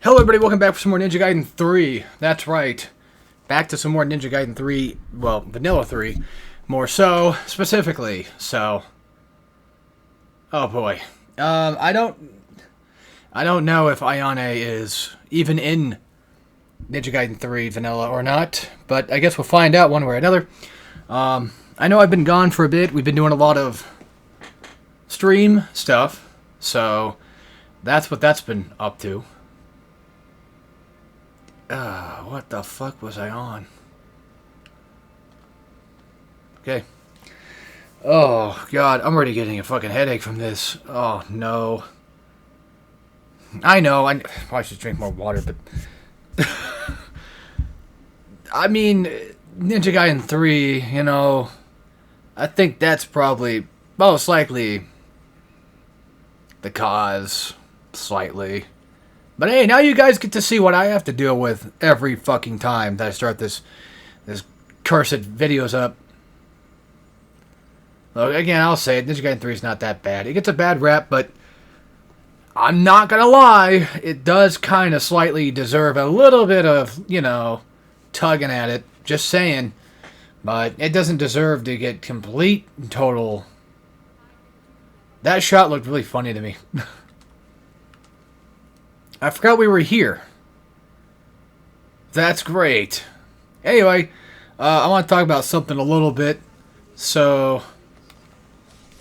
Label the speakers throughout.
Speaker 1: Hello everybody, welcome back for some more Ninja Gaiden 3. That's right. Back to some more Ninja Gaiden 3, well, Vanilla 3. More so, specifically. So, oh boy. I don't know if Ayane is even in Ninja Gaiden 3 Vanilla or not, but I guess we'll find out one way or another. I know I've been gone for a bit. We've been doing a lot of stream stuff, so that's what that's been up to. What the fuck was I on? Okay. Oh, God, I'm already getting a fucking headache from this. Oh, no. I know, I probably should drink more water, but... I mean, Ninja Gaiden 3, you know... I think that's probably, most likely, the cause, slightly. But hey, now you guys get to see what I have to deal with every fucking time that I start this cursed videos up. Look, again, I'll say it, Ninja Gaiden 3 is not that bad. It gets a bad rap, but I'm not gonna lie, it does kind of slightly deserve a little bit of, you know, tugging at it. Just saying. But it doesn't deserve to get complete and total. That shot looked really funny to me. I forgot we were here. That's great. Anyway, I want to talk about something a little bit. So,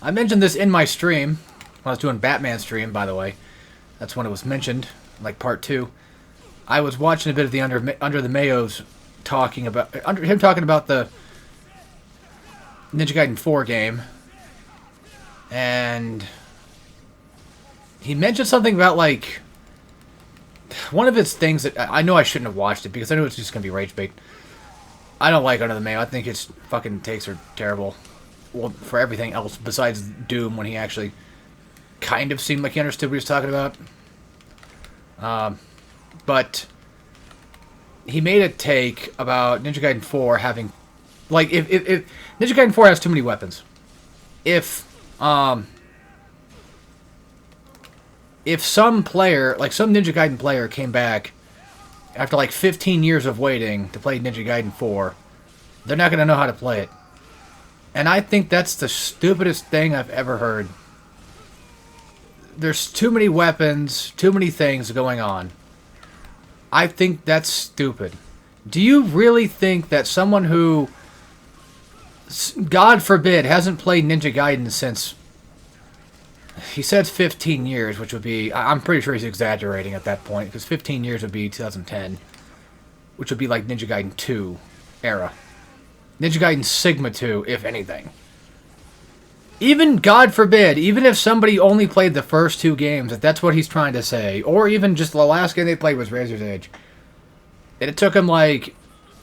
Speaker 1: I mentioned this in my stream. When I was doing Batman stream, by the way. That's when it was mentioned, like part 2. I was watching a bit of the Under the Mayos talking about... him talking about the Ninja Gaiden 4 game. And he mentioned something about, like... one of its things that... I know I shouldn't have watched it because I knew it's just going to be rage bait. I don't like Under the Mayo. I think his fucking takes are terrible. Well, for everything else besides Doom, when he actually kind of seemed like he understood what he was talking about. But he made a take about Ninja Gaiden 4 having... like, if Ninja Gaiden 4 has too many weapons. If some player, like some Ninja Gaiden player came back after like 15 years of waiting to play Ninja Gaiden 4, they're not going to know how to play it. And I think that's the stupidest thing I've ever heard. There's too many weapons, too many things going on. I think that's stupid. Do you really think that someone who, God forbid, hasn't played Ninja Gaiden since... he said 15 years, which would be... I'm pretty sure he's exaggerating at that point, because 15 years would be 2010, which would be like Ninja Gaiden 2 era. Ninja Gaiden Sigma 2, if anything. Even, God forbid, even if somebody only played the first 2 games, if that's what he's trying to say, or even just the last game they played was Razor's Edge, and it took them like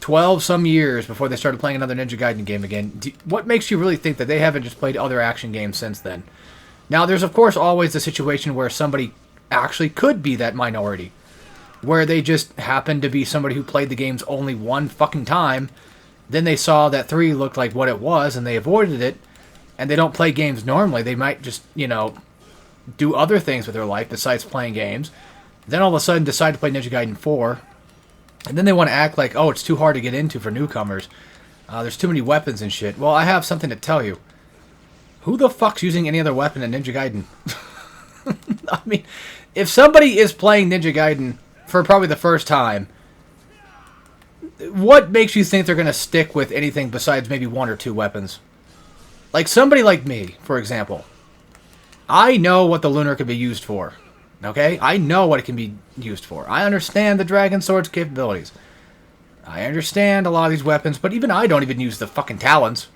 Speaker 1: 12-some years before they started playing another Ninja Gaiden game again, what makes you really think that they haven't just played other action games since then? Now, there's of course always the situation where somebody actually could be that minority. Where they just happened to be somebody who played the games only one fucking time. Then they saw that 3 looked like what it was and they avoided it. And they don't play games normally. They might just, you know, do other things with their life besides playing games. Then all of a sudden decide to play Ninja Gaiden 4. And then they want to act like, oh, it's too hard to get into for newcomers. There's too many weapons and shit. Well, I have something to tell you. Who the fuck's using any other weapon in Ninja Gaiden? I mean, if somebody is playing Ninja Gaiden for probably the first time, what makes you think they're going to stick with anything besides maybe 1 or 2 weapons? Like somebody like me, for example. I know what the Lunar can be used for. Okay? I know what it can be used for. I understand the Dragon Sword's capabilities. I understand a lot of these weapons, but even I don't even use the fucking Talons.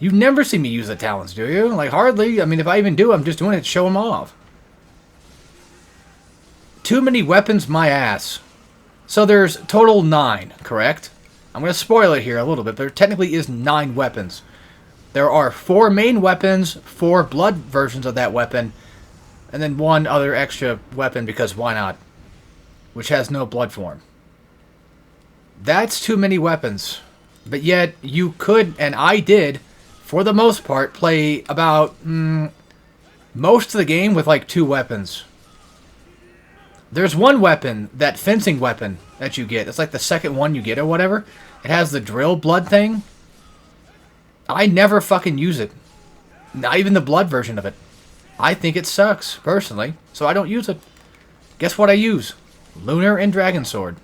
Speaker 1: You never see me use the Talons, do you? Like, hardly. I mean, if I even do, I'm just doing it to show them off. Too many weapons, my ass. So there's total 9, correct? I'm going to spoil it here a little bit, but there technically is 9 weapons. There are 4 main weapons, 4 blood versions of that weapon, and then 1 other extra weapon, because why not? Which has no blood form. That's too many weapons. But yet, you could, and I did, for the most part, play about most of the game with like 2 weapons. There's one weapon, that fencing weapon that you get. It's like the second one you get or whatever. It has the drill blood thing. I never fucking use it. Not even the blood version of it. I think it sucks, personally, so I don't use it. Guess what I use? Lunar and Dragon Sword.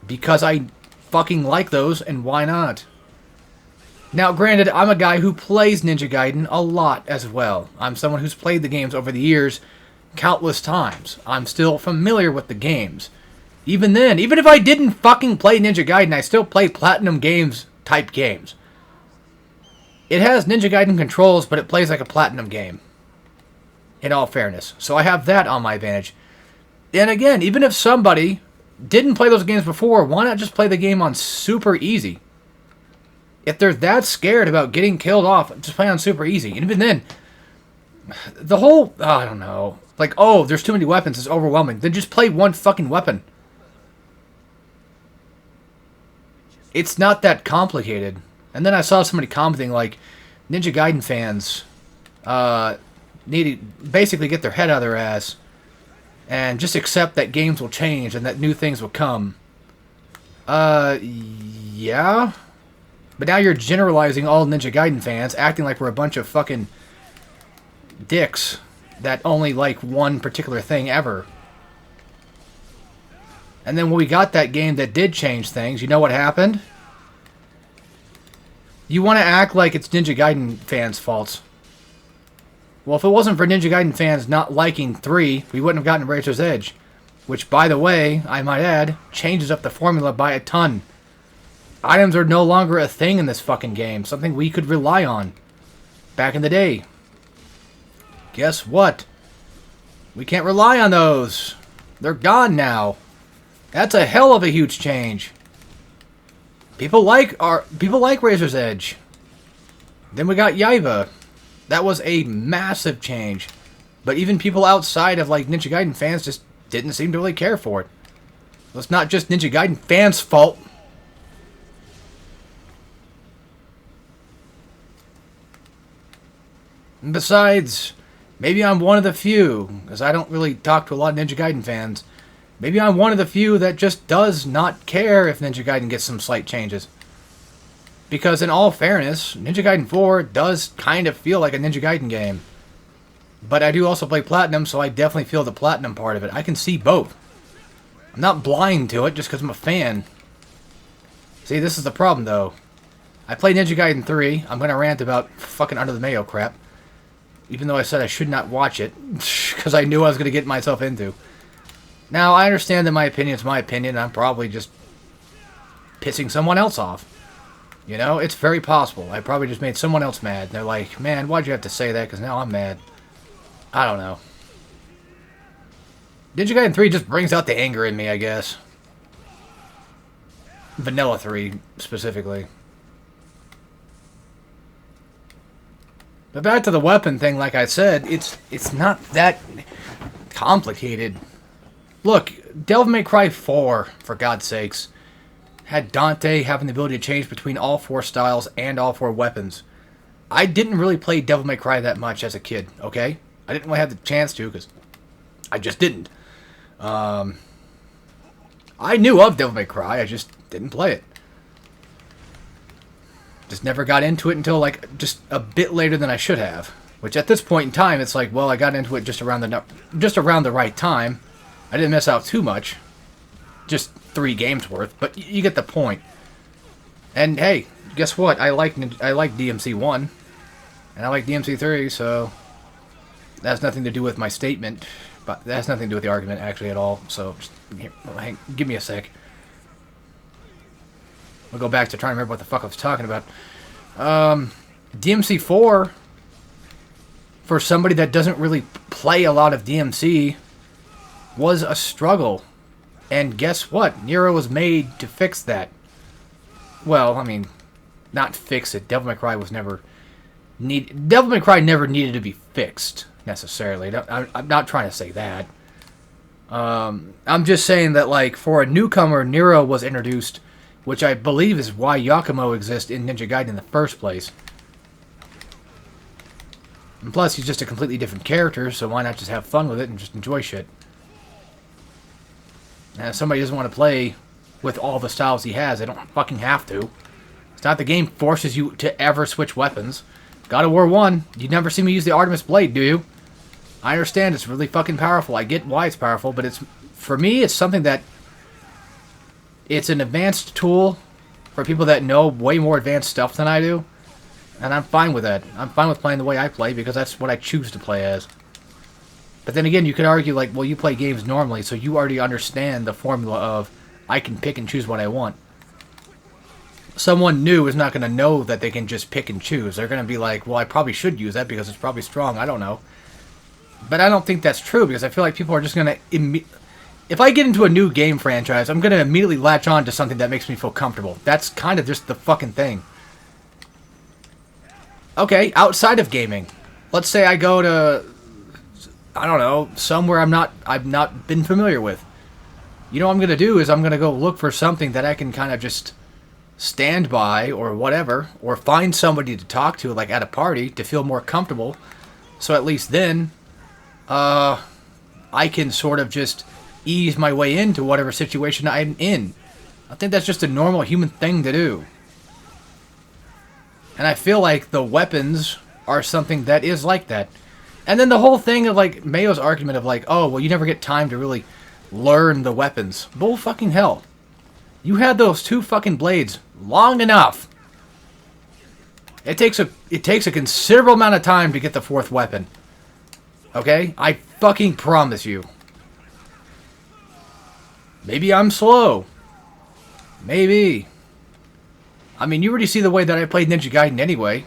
Speaker 1: Because I fucking like those, and why not? Now, granted, I'm a guy who plays Ninja Gaiden a lot as well. I'm someone who's played the games over the years countless times. I'm still familiar with the games. Even then, even if I didn't fucking play Ninja Gaiden, I still play Platinum Games type games. It has Ninja Gaiden controls, but it plays like a Platinum game. In all fairness. So I have that on my advantage. And again, even if somebody didn't play those games before, why not just play the game on super easy? If they're that scared about getting killed off, just play on super easy. And even then, the whole, I don't know, like, oh, there's too many weapons, it's overwhelming. Then just play one fucking weapon. It's not that complicated. And then I saw somebody commenting, like, Ninja Gaiden fans need to basically get their head out of their ass and just accept that games will change and that new things will come. Yeah? But now you're generalizing all Ninja Gaiden fans, acting like we're a bunch of fucking dicks that only like one particular thing ever. And then when we got that game that did change things, you know what happened? You want to act like it's Ninja Gaiden fans' faults. Well, if it wasn't for Ninja Gaiden fans not liking 3, we wouldn't have gotten Razor's Edge. Which, by the way, I might add, changes up the formula by a ton. Items are no longer a thing in this fucking game. Something we could rely on. Back in the day. Guess what? We can't rely on those. They're gone now. That's a hell of a huge change. People like Razor's Edge. Then we got Yaiba. That was a massive change. But even people outside of like Ninja Gaiden fans just didn't seem to really care for it. Well, it's not just Ninja Gaiden fans' fault. And besides, maybe I'm one of the few, because I don't really talk to a lot of Ninja Gaiden fans. Maybe I'm one of the few that just does not care if Ninja Gaiden gets some slight changes. Because in all fairness, Ninja Gaiden 4 does kind of feel like a Ninja Gaiden game. But I do also play Platinum, so I definitely feel the Platinum part of it. I can see both. I'm not blind to it just because I'm a fan. See, this is the problem, though. I played Ninja Gaiden 3. I'm going to rant about fucking Under the Mayo crap. Even though I said I should not watch it, because I knew I was going to get myself into. Now, I understand that my opinion is my opinion, and I'm probably just pissing someone else off. You know, it's very possible. I probably just made someone else mad. They're like, man, why'd you have to say that? Because now I'm mad. I don't know. Ninja Gaiden 3 just brings out the anger in me, I guess. Vanilla 3, specifically. But back to the weapon thing, like I said, it's not that complicated. Look, Devil May Cry 4, for God's sakes, had Dante having the ability to change between all 4 styles and all 4 weapons. I didn't really play Devil May Cry that much as a kid, okay? I didn't really have the chance to, because I just didn't. I knew of Devil May Cry, I just didn't play it. Just never got into it until, like, just a bit later than I should have. Which, at this point in time, it's like, well, I got into it just around the right time. I didn't miss out too much. Just 3 games worth, but you get the point. And hey, guess what? I like DMC 1, and I like DMC 3, so that has nothing to do with my statement, but that has nothing to do with the argument actually at all. So just, here, give me a sec. We'll go back to trying to remember what the fuck I was talking about. DMC 4, for somebody that doesn't really play a lot of DMC, was a struggle. And guess what? Nero was made to fix that. Well, I mean, not fix it. Devil May Cry never needed to be fixed, necessarily. I'm not trying to say that. I'm just saying that, like, for a newcomer, Nero was introduced, which I believe is why Yakumo exists in Ninja Gaiden in the first place. And plus, he's just a completely different character, so why not just have fun with it and just enjoy shit? And if somebody doesn't want to play with all the styles he has, they don't fucking have to. It's not the game forces you to ever switch weapons. God of War 1, you never see me use the Artemis Blade, do you? I understand it's really fucking powerful. I get why it's powerful, but it's, for me, it's something that, it's an advanced tool for people that know way more advanced stuff than I do. And I'm fine with that. I'm fine with playing the way I play because that's what I choose to play as. But then again, you could argue, like, well, you play games normally, so you already understand the formula of, I can pick and choose what I want. Someone new is not going to know that they can just pick and choose. They're going to be like, well, I probably should use that because it's probably strong. I don't know. But I don't think that's true because I feel like people are just going to... If I get into a new game franchise, I'm going to immediately latch on to something that makes me feel comfortable. That's kind of just the fucking thing. Okay, outside of gaming. Let's say I go to... I don't know, somewhere I've not been familiar with. You know what I'm going to do is I'm going to go look for something that I can kind of just stand by or whatever, or find somebody to talk to, like at a party, to feel more comfortable. So at least then, I can sort of just ease my way into whatever situation I'm in. I think that's just a normal human thing to do. And I feel like the weapons are something that is like that. And then the whole thing of, like, Mayo's argument of, like, oh, well, you never get time to really learn the weapons. Bull fucking hell. You had those 2 fucking blades long enough. It takes a considerable amount of time to get the 4th weapon. Okay? I fucking promise you. Maybe I'm slow. Maybe. I mean, you already see the way that I played Ninja Gaiden anyway.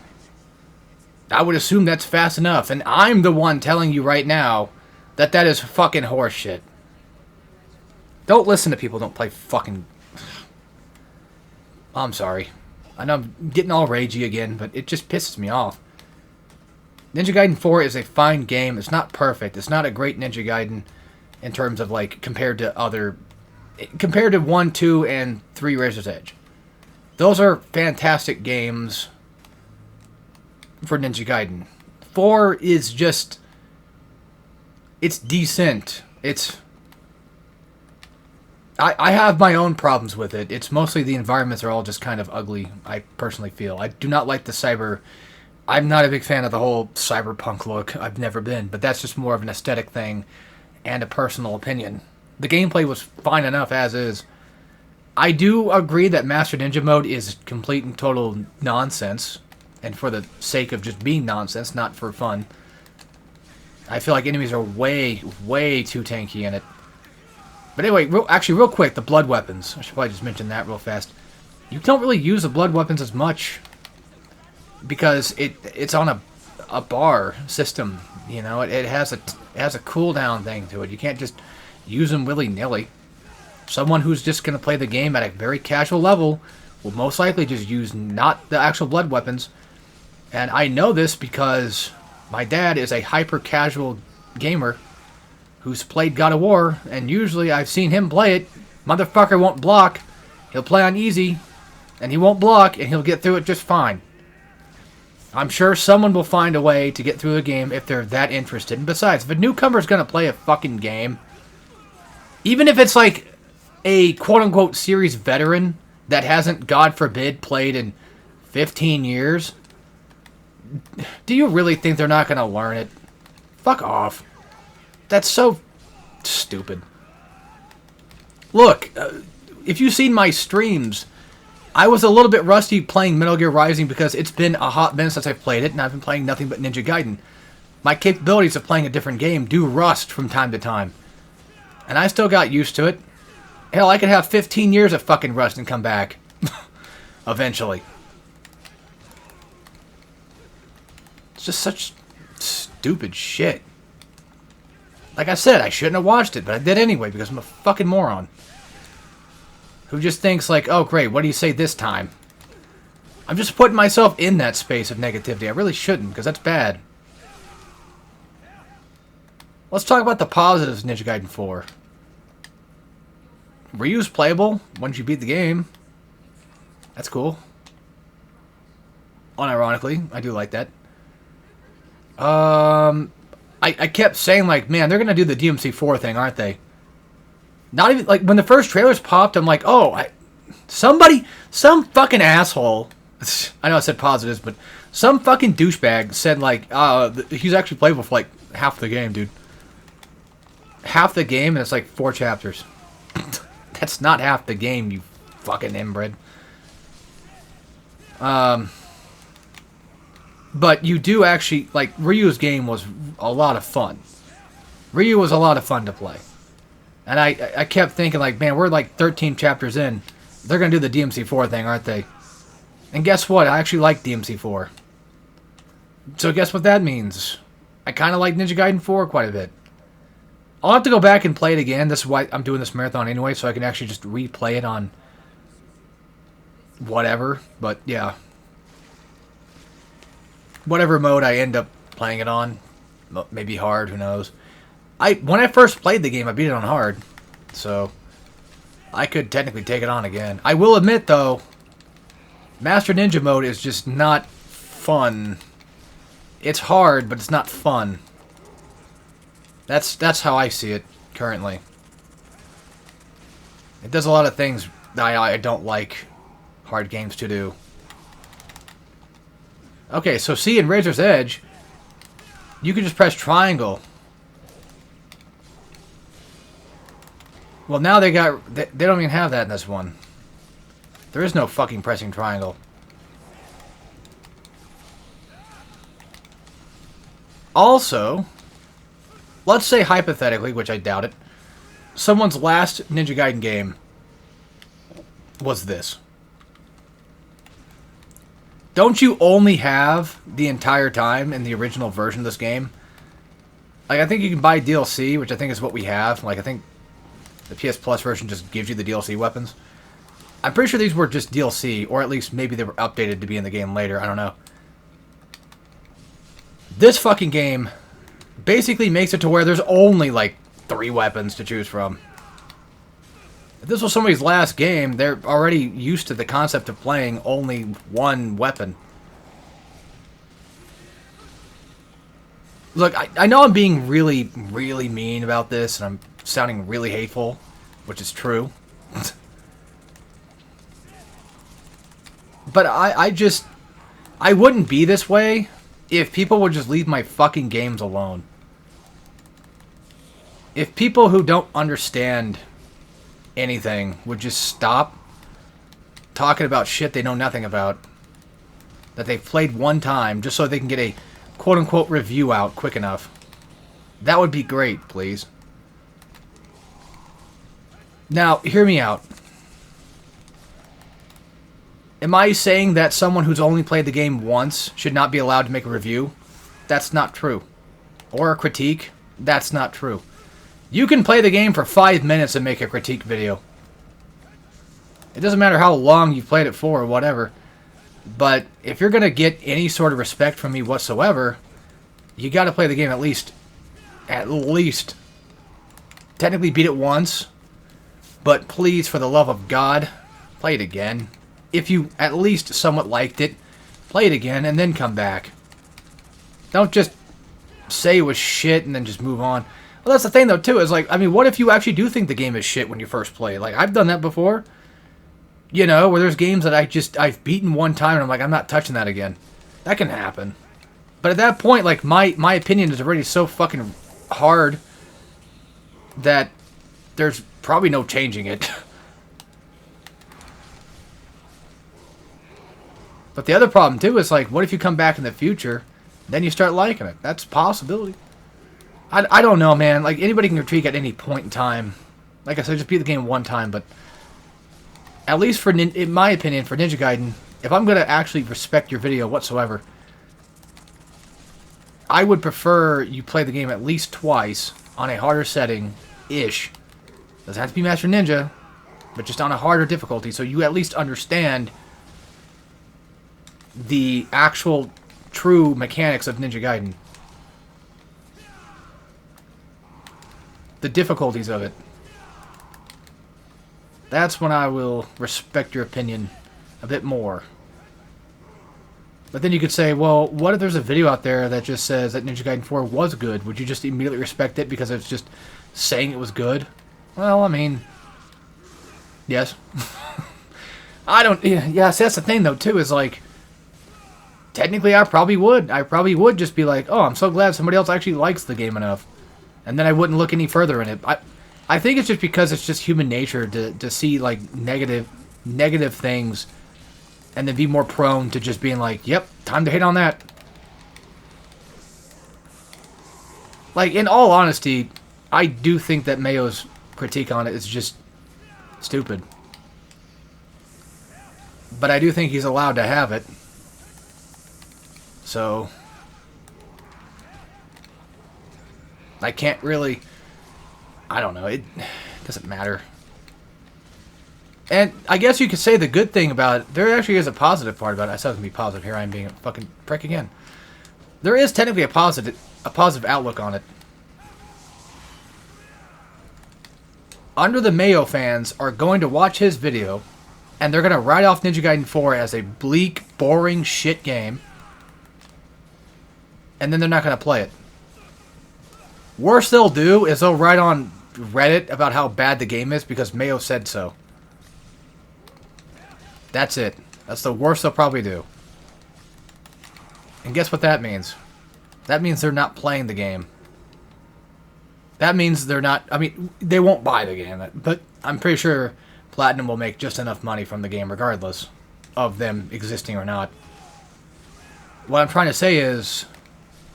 Speaker 1: I would assume that's fast enough, and I'm the one telling you right now that that is fucking horseshit. Don't listen to people who don't play fucking... I'm sorry. I know I'm getting all ragey again, but it just pisses me off. Ninja Gaiden 4 is a fine game. It's not perfect. It's not a great Ninja Gaiden in terms of, like, compared to other... Compared to 1, 2, and 3 Razor's Edge. Those are fantastic games for Ninja Gaiden. 4 is just... It's decent. It's... I have my own problems with it. It's mostly the environments are all just kind of ugly, I personally feel. I do not like the cyber... I'm not a big fan of the whole cyberpunk look. I've never been. But that's just more of an aesthetic thing and a personal opinion. The gameplay was fine enough as is. I do agree that Master Ninja mode is complete and total nonsense. And for the sake of just being nonsense, not for fun. I feel like enemies are way, way too tanky in it. But anyway, real quick, the blood weapons. I should probably just mention that real fast. You don't really use the blood weapons as much. Because it's on a bar system. You know, it has a cooldown thing to it. You can't just use them willy-nilly. Someone who's just going to play the game at a very casual level will most likely just use not the actual blood weapons. And I know this because my dad is a hyper-casual gamer who's played God of War, and usually I've seen him play it. Motherfucker won't block. He'll play on easy, and he won't block, and he'll get through it just fine. I'm sure someone will find a way to get through the game if they're that interested. And besides, if a newcomer's going to play a fucking game, even if it's like a quote-unquote series veteran that hasn't, God forbid, played in 15 years, do you really think they're not going to learn it? Fuck off. That's so stupid. Look, if you've seen my streams, I was a little bit rusty playing Metal Gear Rising because it's been a hot minute since I've played it, and I've been playing nothing but Ninja Gaiden. My capabilities of playing a different game do rust from time to time. And I still got used to it. Hell, I could have 15 years of fucking rust and come back. Eventually. It's just such stupid shit. Like I said, I shouldn't have watched it, but I did anyway because I'm a fucking moron. Who just thinks like, oh great, what do you say this time? I'm just putting myself in that space of negativity. I really shouldn't, because that's bad. Let's talk about the positives of Ninja Gaiden 4. Ryu's playable once you beat the game. That's cool. Unironically, I do like that. I kept saying, like, man, they're going to do the DMC4 thing, aren't they? Not even, like, when the first trailers popped, I'm like, oh, some fucking asshole, I know I said positives, but some fucking douchebag said, like, he's actually playable for, like, half the game, dude. Half the game, and it's, like, 4 chapters. That's not half the game, you fucking inbred. But you do actually, like, Ryu's game was a lot of fun. Ryu was a lot of fun to play. And I kept thinking, like, man, we're like 13 chapters in. They're going to do the DMC4 thing, aren't they? And guess what? I actually like DMC4. So guess what that means? I kind of like Ninja Gaiden 4 quite a bit. I'll have to go back and play it again. This is why I'm doing this marathon anyway, so I can actually just replay it on whatever. But, yeah. Whatever mode I end up playing it on. Maybe hard, who knows. When I first played the game, I beat it on hard, so I could technically take it on again. I will admit, though, Master Ninja mode is just not fun. It's hard, but it's not fun. That's how I see it currently. It does a lot of things that I don't like hard games to do. Okay, so see, in Razor's Edge, you can just press triangle. Well, now they don't even have that in this one. There is no fucking pressing triangle. Also, let's say hypothetically, which I doubt it, someone's last Ninja Gaiden game was this. Don't you only have the entire time in the original version of this game? Like, I think you can buy DLC, which I think is what we have. Like, I think the PS Plus version just gives you the DLC weapons. I'm pretty sure these were just DLC, or at least maybe they were updated to be in the game later. I don't know. This fucking game basically makes it to where there's only, like, 3 weapons to choose from. If this was somebody's last game, they're already used to the concept of playing only one weapon. Look, I know I'm being really, really mean about this, and I'm sounding really hateful, which is true. But I wouldn't be this way if people would just leave my fucking games alone. If people who don't understand anything would just stop talking about shit they know nothing about, that they've played one time, just so they can get a quote-unquote review out quick enough. That would be great, please. Now, hear me out. Am I saying that someone who's only played the game once should not be allowed to make a review? That's not true. Or a critique? That's not true. You can play the game for 5 minutes and make a critique video. It doesn't matter how long you've played it for or whatever. But if you're going to get any sort of respect from me whatsoever, you got to play the game at least, technically beat it once. But please, for the love of God, play it again. If you at least somewhat liked it, play it again and then come back. Don't just say it was shit and then just move on. Well, that's the thing, though, too, is like, I mean, what if you actually do think the game is shit when you first play it? Like, I've done that before. You know, where there's games that I've beaten one time and I'm like, I'm not touching that again. That can happen. But at that point, like, my opinion is already so fucking hard that there's probably no changing it. But the other problem, too, is like, what if you come back in the future, then you start liking it? That's a possibility. I don't know, man. Like, anybody can critique at any point in time. Like I said, just beat the game one time, but at least in my opinion, for Ninja Gaiden, if I'm going to actually respect your video whatsoever, I would prefer you play the game at least twice on a harder setting-ish. Doesn't have to be Master Ninja, but just on a harder difficulty, so you at least understand the actual true mechanics of Ninja Gaiden. The difficulties of it. That's when I will respect your opinion a bit more. But then you could say, well, what if there's a video out there that just says that Ninja Gaiden 4 was good? Would you just immediately respect it because it's just saying it was good? Well, I mean, Yes. I don't... Yeah, see, that's the thing, though, too, is, like... Technically, I probably would. I probably would just be like, oh, I'm so glad somebody else actually likes the game enough. And then I wouldn't look any further in it. I think it's just because it's just human nature to see, like, negative things and then be more prone to just being like, yep, time to hate on that. Like, in all honesty, I do think that Mayo's critique on it is just stupid. But I do think he's allowed to have it. So, I can't really... I don't know. It doesn't matter. And I guess you could say the good thing about it, there actually is a positive part about it. I said it was going to be positive. Here I am being a fucking prick again. There is technically a positive outlook on it. Under the Mayo fans are going to watch his video, and they're going to write off Ninja Gaiden 4 as a bleak, boring shit game, and then they're not going to play it. Worst they'll do is they'll write on Reddit about how bad the game is because Mayo said so. That's it. That's the worst they'll probably do. And guess what that means? That means they're not playing the game. That means they're not... I mean, they won't buy the game, but I'm pretty sure Platinum will make just enough money from the game regardless of them existing or not. What I'm trying to say is,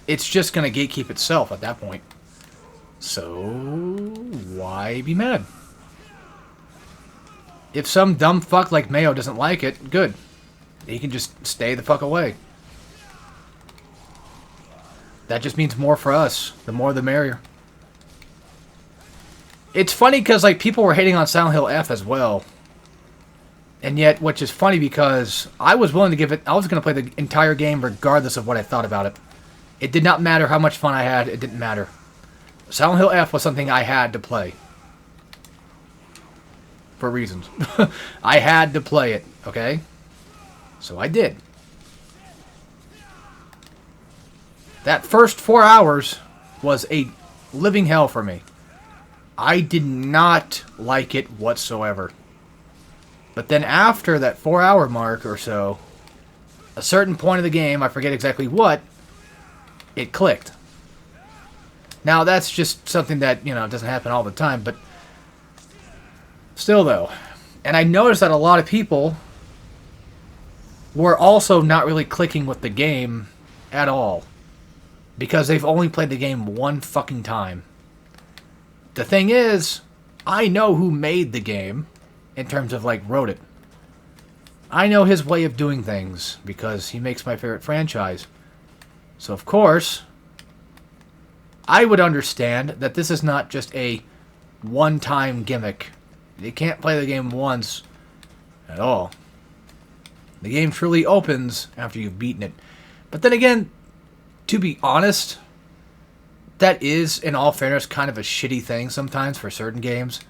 Speaker 1: it's just going to gatekeep itself at that point. So, why be mad? If some dumb fuck like Mayo doesn't like it, good. He can just stay the fuck away. That just means more for us. The more the merrier. It's funny because, like, people were hating on Silent Hill F as well. And yet, which is funny because I was willing to give it... I was going to play the entire game regardless of what I thought about it. It did not matter how much fun I had. It didn't matter. Silent Hill F was something I had to play. For reasons. I had to play it, okay? So I did. That first 4 hours was a living hell for me. I did not like it whatsoever. But then after that 4-hour mark or so, a certain point of the game, I forget exactly what, it clicked. Now, that's just something that, you know, doesn't happen all the time, but still, though. And I noticed that a lot of people were also not really clicking with the game at all. Because they've only played the game one fucking time. The thing is, I know who made the game in terms of, like, wrote it. I know his way of doing things because he makes my favorite franchise. So, of course, I would understand that this is not just a one-time gimmick. You can't play the game once at all. The game truly opens after you've beaten it. But then again, to be honest, that is, in all fairness, kind of a shitty thing sometimes for certain games.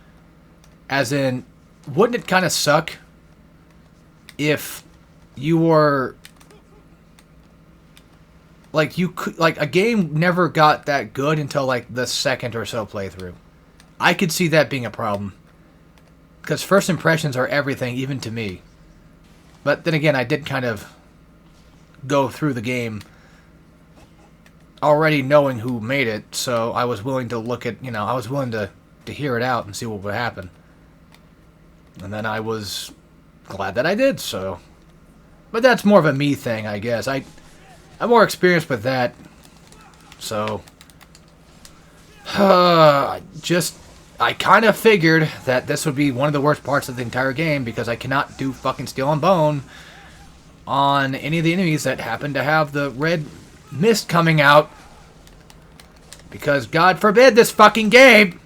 Speaker 1: As in, wouldn't it kind of suck if you were... Like, you could, like, a game never got that good until, like, the second or so playthrough. I could see that being a problem. Because first impressions are everything, even to me. But then again, I did kind of go through the game already knowing who made it, so I was willing to look at, you know, I was willing to hear it out and see what would happen. And then I was glad that I did, so. But that's more of a me thing, I guess. I'm more experienced with that, so. I kind of figured that this would be one of the worst parts of the entire game because I cannot do fucking Steel and Bone on any of the enemies that happen to have the red mist coming out. Because God forbid this fucking game.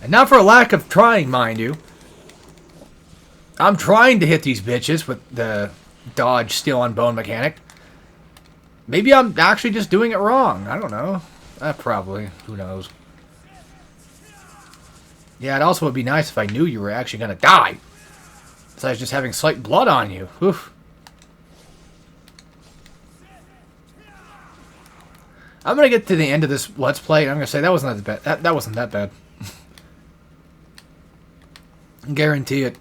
Speaker 1: And not for a lack of trying, mind you. I'm trying to hit these bitches with the dodge Steel and Bone mechanic. Maybe I'm actually just doing it wrong. I don't know. Probably. Who knows? Yeah, it also would be nice if I knew you were actually going to die. Besides just having slight blood on you. Oof. I'm going to get to the end of this Let's Play, and I'm going to say that wasn't that bad. That wasn't that bad. Guarantee it.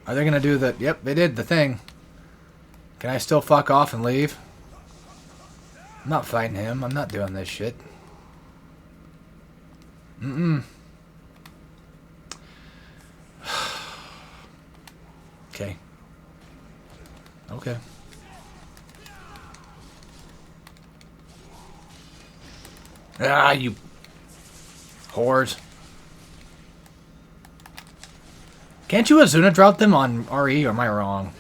Speaker 1: Are they gonna do the... Yep, they did the thing. Can I still fuck off and leave? I'm not fighting him. I'm not doing this shit. Mm-mm. Okay. Okay. Ah, you whores. Can't you Azuna drop them on RE, or am I wrong?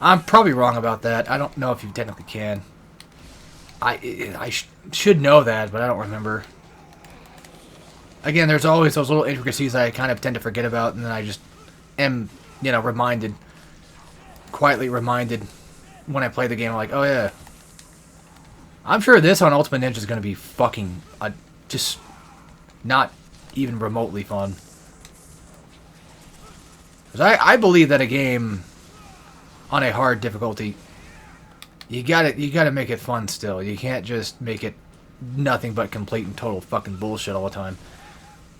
Speaker 1: I'm probably wrong about that. I don't know if you technically can. I should know that, but I don't remember. Again, there's always those little intricacies I kind of tend to forget about, and then I just am, you know, reminded, quietly reminded when I play the game. I'm like, oh yeah. I'm sure this on Ultimate Ninja is going to be fucking, just not even remotely fun. Because I believe that a game on a hard difficulty, you gotta make it fun still. You can't just make it nothing but complete and total fucking bullshit all the time.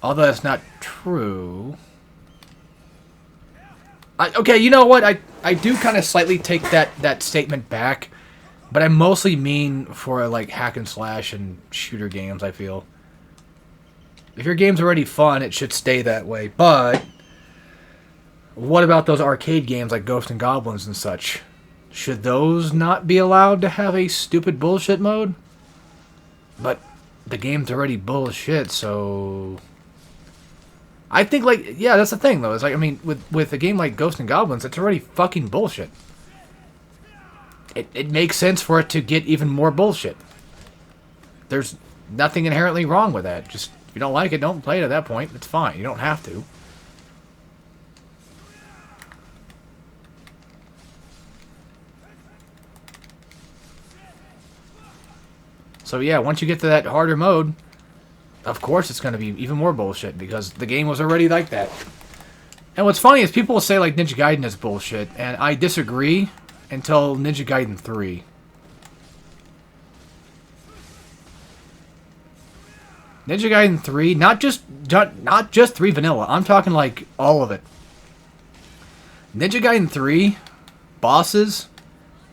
Speaker 1: Although that's not true. Okay, you know what? I do kind of slightly take that statement back. But I mostly mean for, like, hack and slash and shooter games, I feel. If your game's already fun, it should stay that way. But what about those arcade games like Ghosts and Goblins and such? Should those not be allowed to have a stupid bullshit mode? But the game's already bullshit, so... I think, like, yeah, that's the thing, though. It's like, I mean, with a game like Ghosts and Goblins, it's already fucking bullshit. It makes sense for it to get even more bullshit. There's nothing inherently wrong with that. Just, if you don't like it, don't play it at that point. It's fine. You don't have to. So yeah, once you get to that harder mode, of course it's going to be even more bullshit, because the game was already like that. And what's funny is people will say, like, Ninja Gaiden is bullshit, and I disagree until Ninja Gaiden 3. Ninja Gaiden 3, not just 3 vanilla. I'm talking like all of it. Ninja Gaiden 3 bosses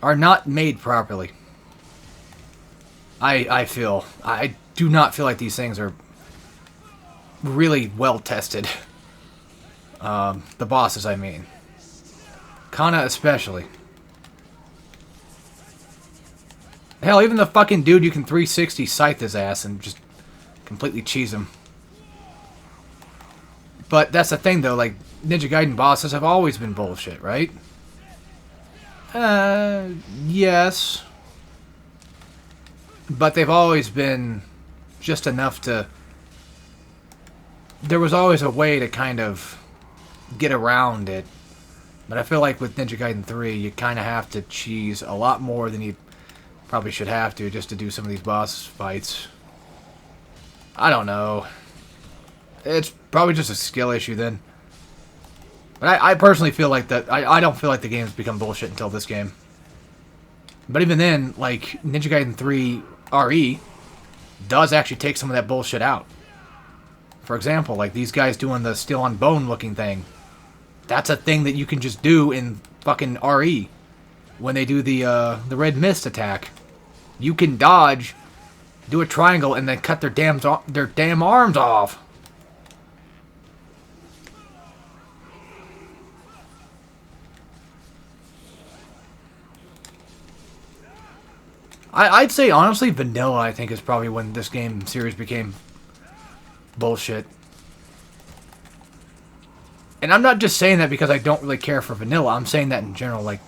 Speaker 1: are not made properly. I feel. I do not feel like these things are really well tested. The bosses, I mean. Kana especially. Hell, even the fucking dude you can 360 scythe his ass and just completely cheese him. But that's the thing, though, like, Ninja Gaiden bosses have always been bullshit, right? Yes. But they've always been just enough to... There was always a way to kind of get around it. But I feel like with Ninja Gaiden 3, you kind of have to cheese a lot more than you probably should have to just to do some of these boss fights. I don't know. It's probably just a skill issue then. But I personally feel like that... I don't feel like the game's become bullshit until this game. But even then, like, Ninja Gaiden 3 RE does actually take some of that bullshit out. For example, like these guys doing the steel on bone looking thing. That's a thing that you can just do in fucking RE. When they do the red mist attack. You can dodge, do a triangle, and then cut their damn arms off. I'd say, honestly, vanilla, I think, is probably when this game series became bullshit. And I'm not just saying that because I don't really care for vanilla. I'm saying that in general. Like,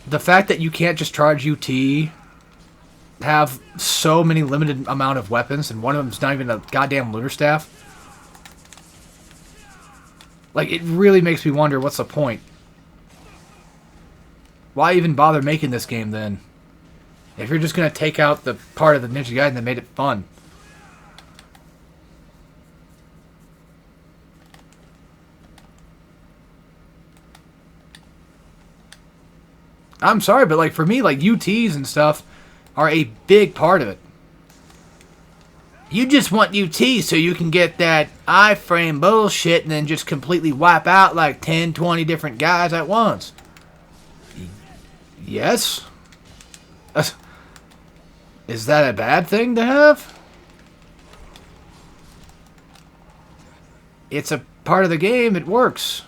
Speaker 1: the fact that you can't just charge UT, have so many limited amount of weapons, and one of them's not even a goddamn lunar staff. Like, it really makes me wonder, what's the point? Why even bother making this game, then? If you're just going to take out the part of the Ninja Gaiden that made it fun. I'm sorry, but like for me, like UTs and stuff are a big part of it. You just want UT so you can get that iframe bullshit and then just completely wipe out like 10, 20 different guys at once. Yes? Is that a bad thing to have? It's a part of the game. It works.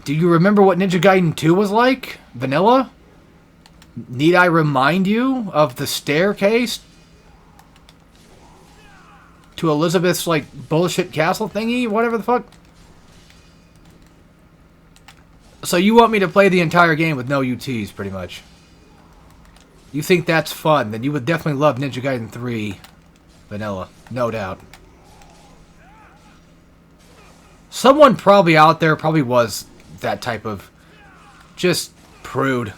Speaker 1: Do you remember what Ninja Gaiden 2 was like? Vanilla? Need I remind you of the staircase to Elizabeth's, like, bullshit castle thingy? Whatever the fuck. So you want me to play the entire game with no UTs, pretty much. You think that's fun, then you would definitely love Ninja Gaiden 3 Vanilla. No doubt. Someone probably out there probably was that type of just prude.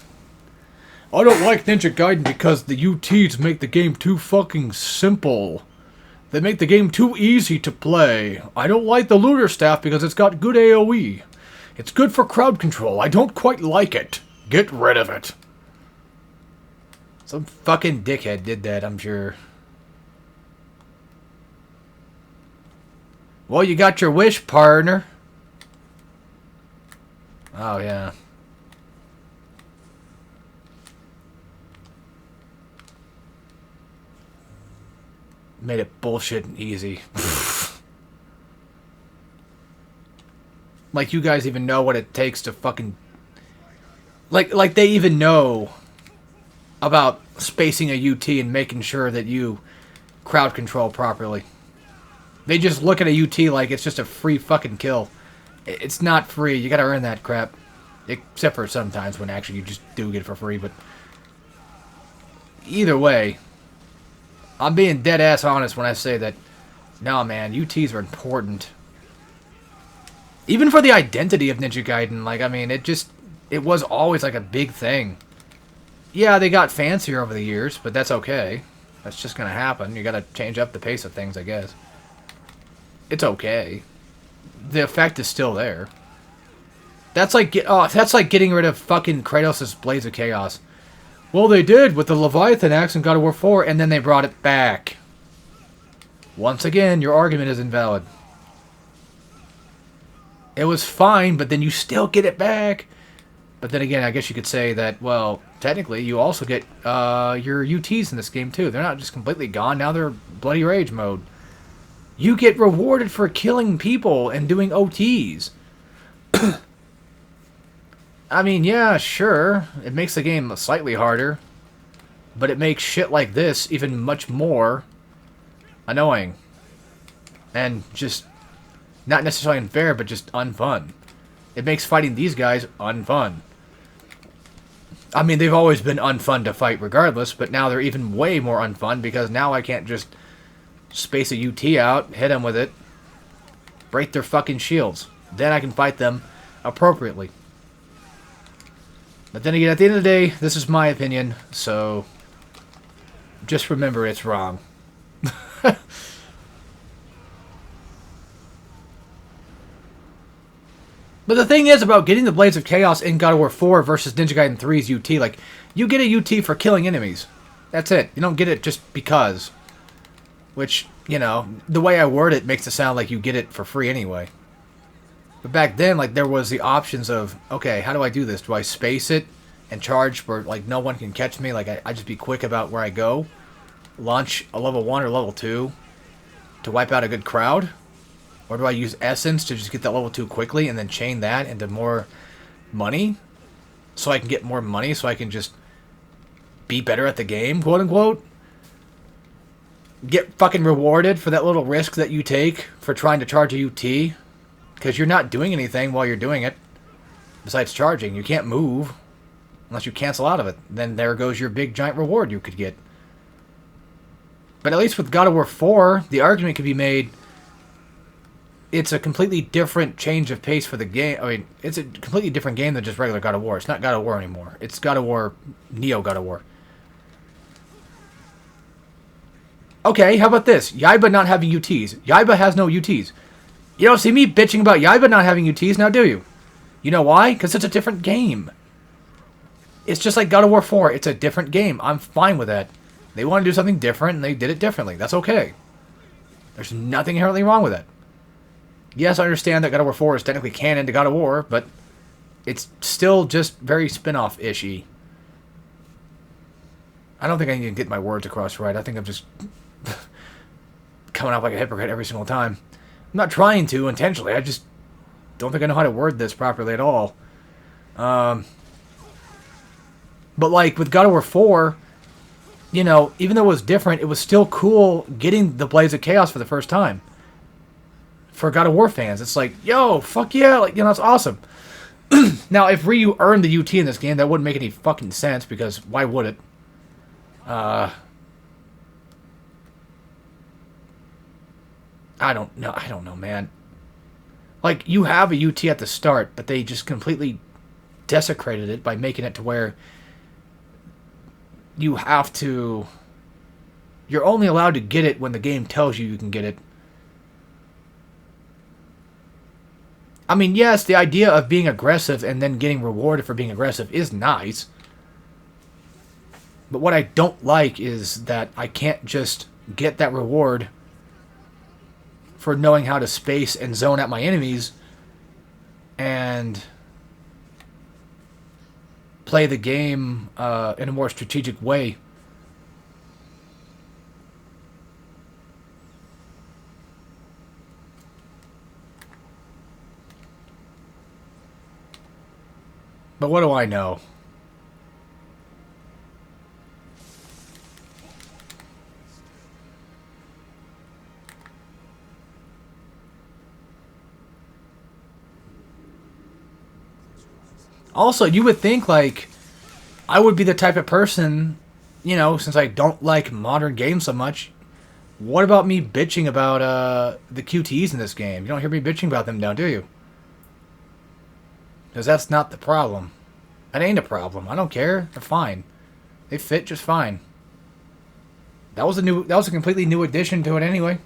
Speaker 1: I don't like Ninja Gaiden because the UTs make the game too fucking simple. They make the game too easy to play. I don't like the looter staff because it's got good AoE. It's good for crowd control. I don't quite like it. Get rid of it. Some fucking dickhead did that, I'm sure. Well, you got your wish, partner. Oh, yeah. Made it bullshit and easy. Like you guys even know what it takes to fucking... Like they even know about spacing a UT and making sure that you crowd control properly. They just look at a UT like it's just a free fucking kill. It's not free. You gotta earn that crap. Except for sometimes when actually you just do get it for free, but... Either way... I'm being dead-ass honest when I say that, no, man, UTs are important. Even for the identity of Ninja Gaiden, like, I mean, it was always, like, a big thing. Yeah, they got fancier over the years, but that's okay. That's just gonna happen. You gotta change up the pace of things, I guess. It's okay. The effect is still there. That's like getting rid of fucking Kratos' Blades of Chaos. Well, they did with the Leviathan axe in God of War 4, and then they brought it back. Once again, your argument is invalid. It was fine, but then you still get it back. But then again, I guess you could say that, well, technically, you also get your UTs in this game, too. They're not just completely gone. Now they're Bloody Rage mode. You get rewarded for killing people and doing OTs. I mean, yeah, sure, it makes the game slightly harder, but it makes shit like this even much more annoying. And just, not necessarily unfair, but just unfun. It makes fighting these guys unfun. I mean, they've always been unfun to fight regardless, but now they're even way more unfun because now I can't just space a UT out, hit them with it, break their fucking shields. Then I can fight them appropriately. But then again, at the end of the day, this is my opinion, so just remember it's wrong. But the thing is about getting the Blades of Chaos in God of War 4 versus Ninja Gaiden 3's UT, like, you get a UT for killing enemies. That's it. You don't get it just because. Which, you know, the way I word it makes it sound like you get it for free anyway. But back then, like, there was the options of, okay, how do I do this? Do I space it and charge where, like, no one can catch me? Like, I just be quick about where I go? Launch a level 1 or level 2 to wipe out a good crowd? Or do I use Essence to just get that level 2 quickly and then chain that into more money? So I can get more money so I can just be better at the game, quote-unquote? Get fucking rewarded for that little risk that you take for trying to charge a UT? Because you're not doing anything while you're doing it. Besides charging. You can't move. Unless you cancel out of it. Then there goes your big giant reward you could get. But at least with God of War 4, the argument could be made... It's a completely different change of pace for the game. I mean, it's a completely different game than just regular God of War. It's not God of War anymore. It's God of War... Neo God of War. Okay, how about this? Yaiba not having UTs. Yaiba has no UTs. You don't see me bitching about Yaiba not having UTs now, do you? You know why? Because it's a different game. It's just like God of War 4. It's a different game. I'm fine with that. They want to do something different, and they did it differently. That's okay. There's nothing inherently wrong with it. Yes, I understand that God of War 4 is technically canon to God of War, but it's still just very spin-off-ishy. I don't think I can get my words across right. I think I'm just coming off like a hypocrite every single time. I'm not trying to intentionally. I just don't think I know how to word this properly at all. But like with God of War 4, you know, even though it was different, it was still cool getting the Blades of Chaos for the first time. For God of War fans, it's like, yo, fuck yeah, like, you know, it's awesome. Now, if Ryu earned the UT in this game, that wouldn't make any fucking sense, because why would it? I don't know, man. Like, you have a UT at the start, but they just completely desecrated it by making it to where you have to... You're only allowed to get it when the game tells you can get it. I mean, yes, the idea of being aggressive and then getting rewarded for being aggressive is nice. But what I don't like is that I can't just get that reward for knowing how to space and zone out my enemies and play the game in a more strategic way. But what do I know? Also, you would think, like, I would be the type of person, you know, since I don't like modern games so much, what about me bitching about the QTEs in this game? You don't hear me bitching about them now, do you? Because that's not the problem. That ain't a problem. I don't care. They're fine. They fit just fine. That was a completely new addition to it anyway.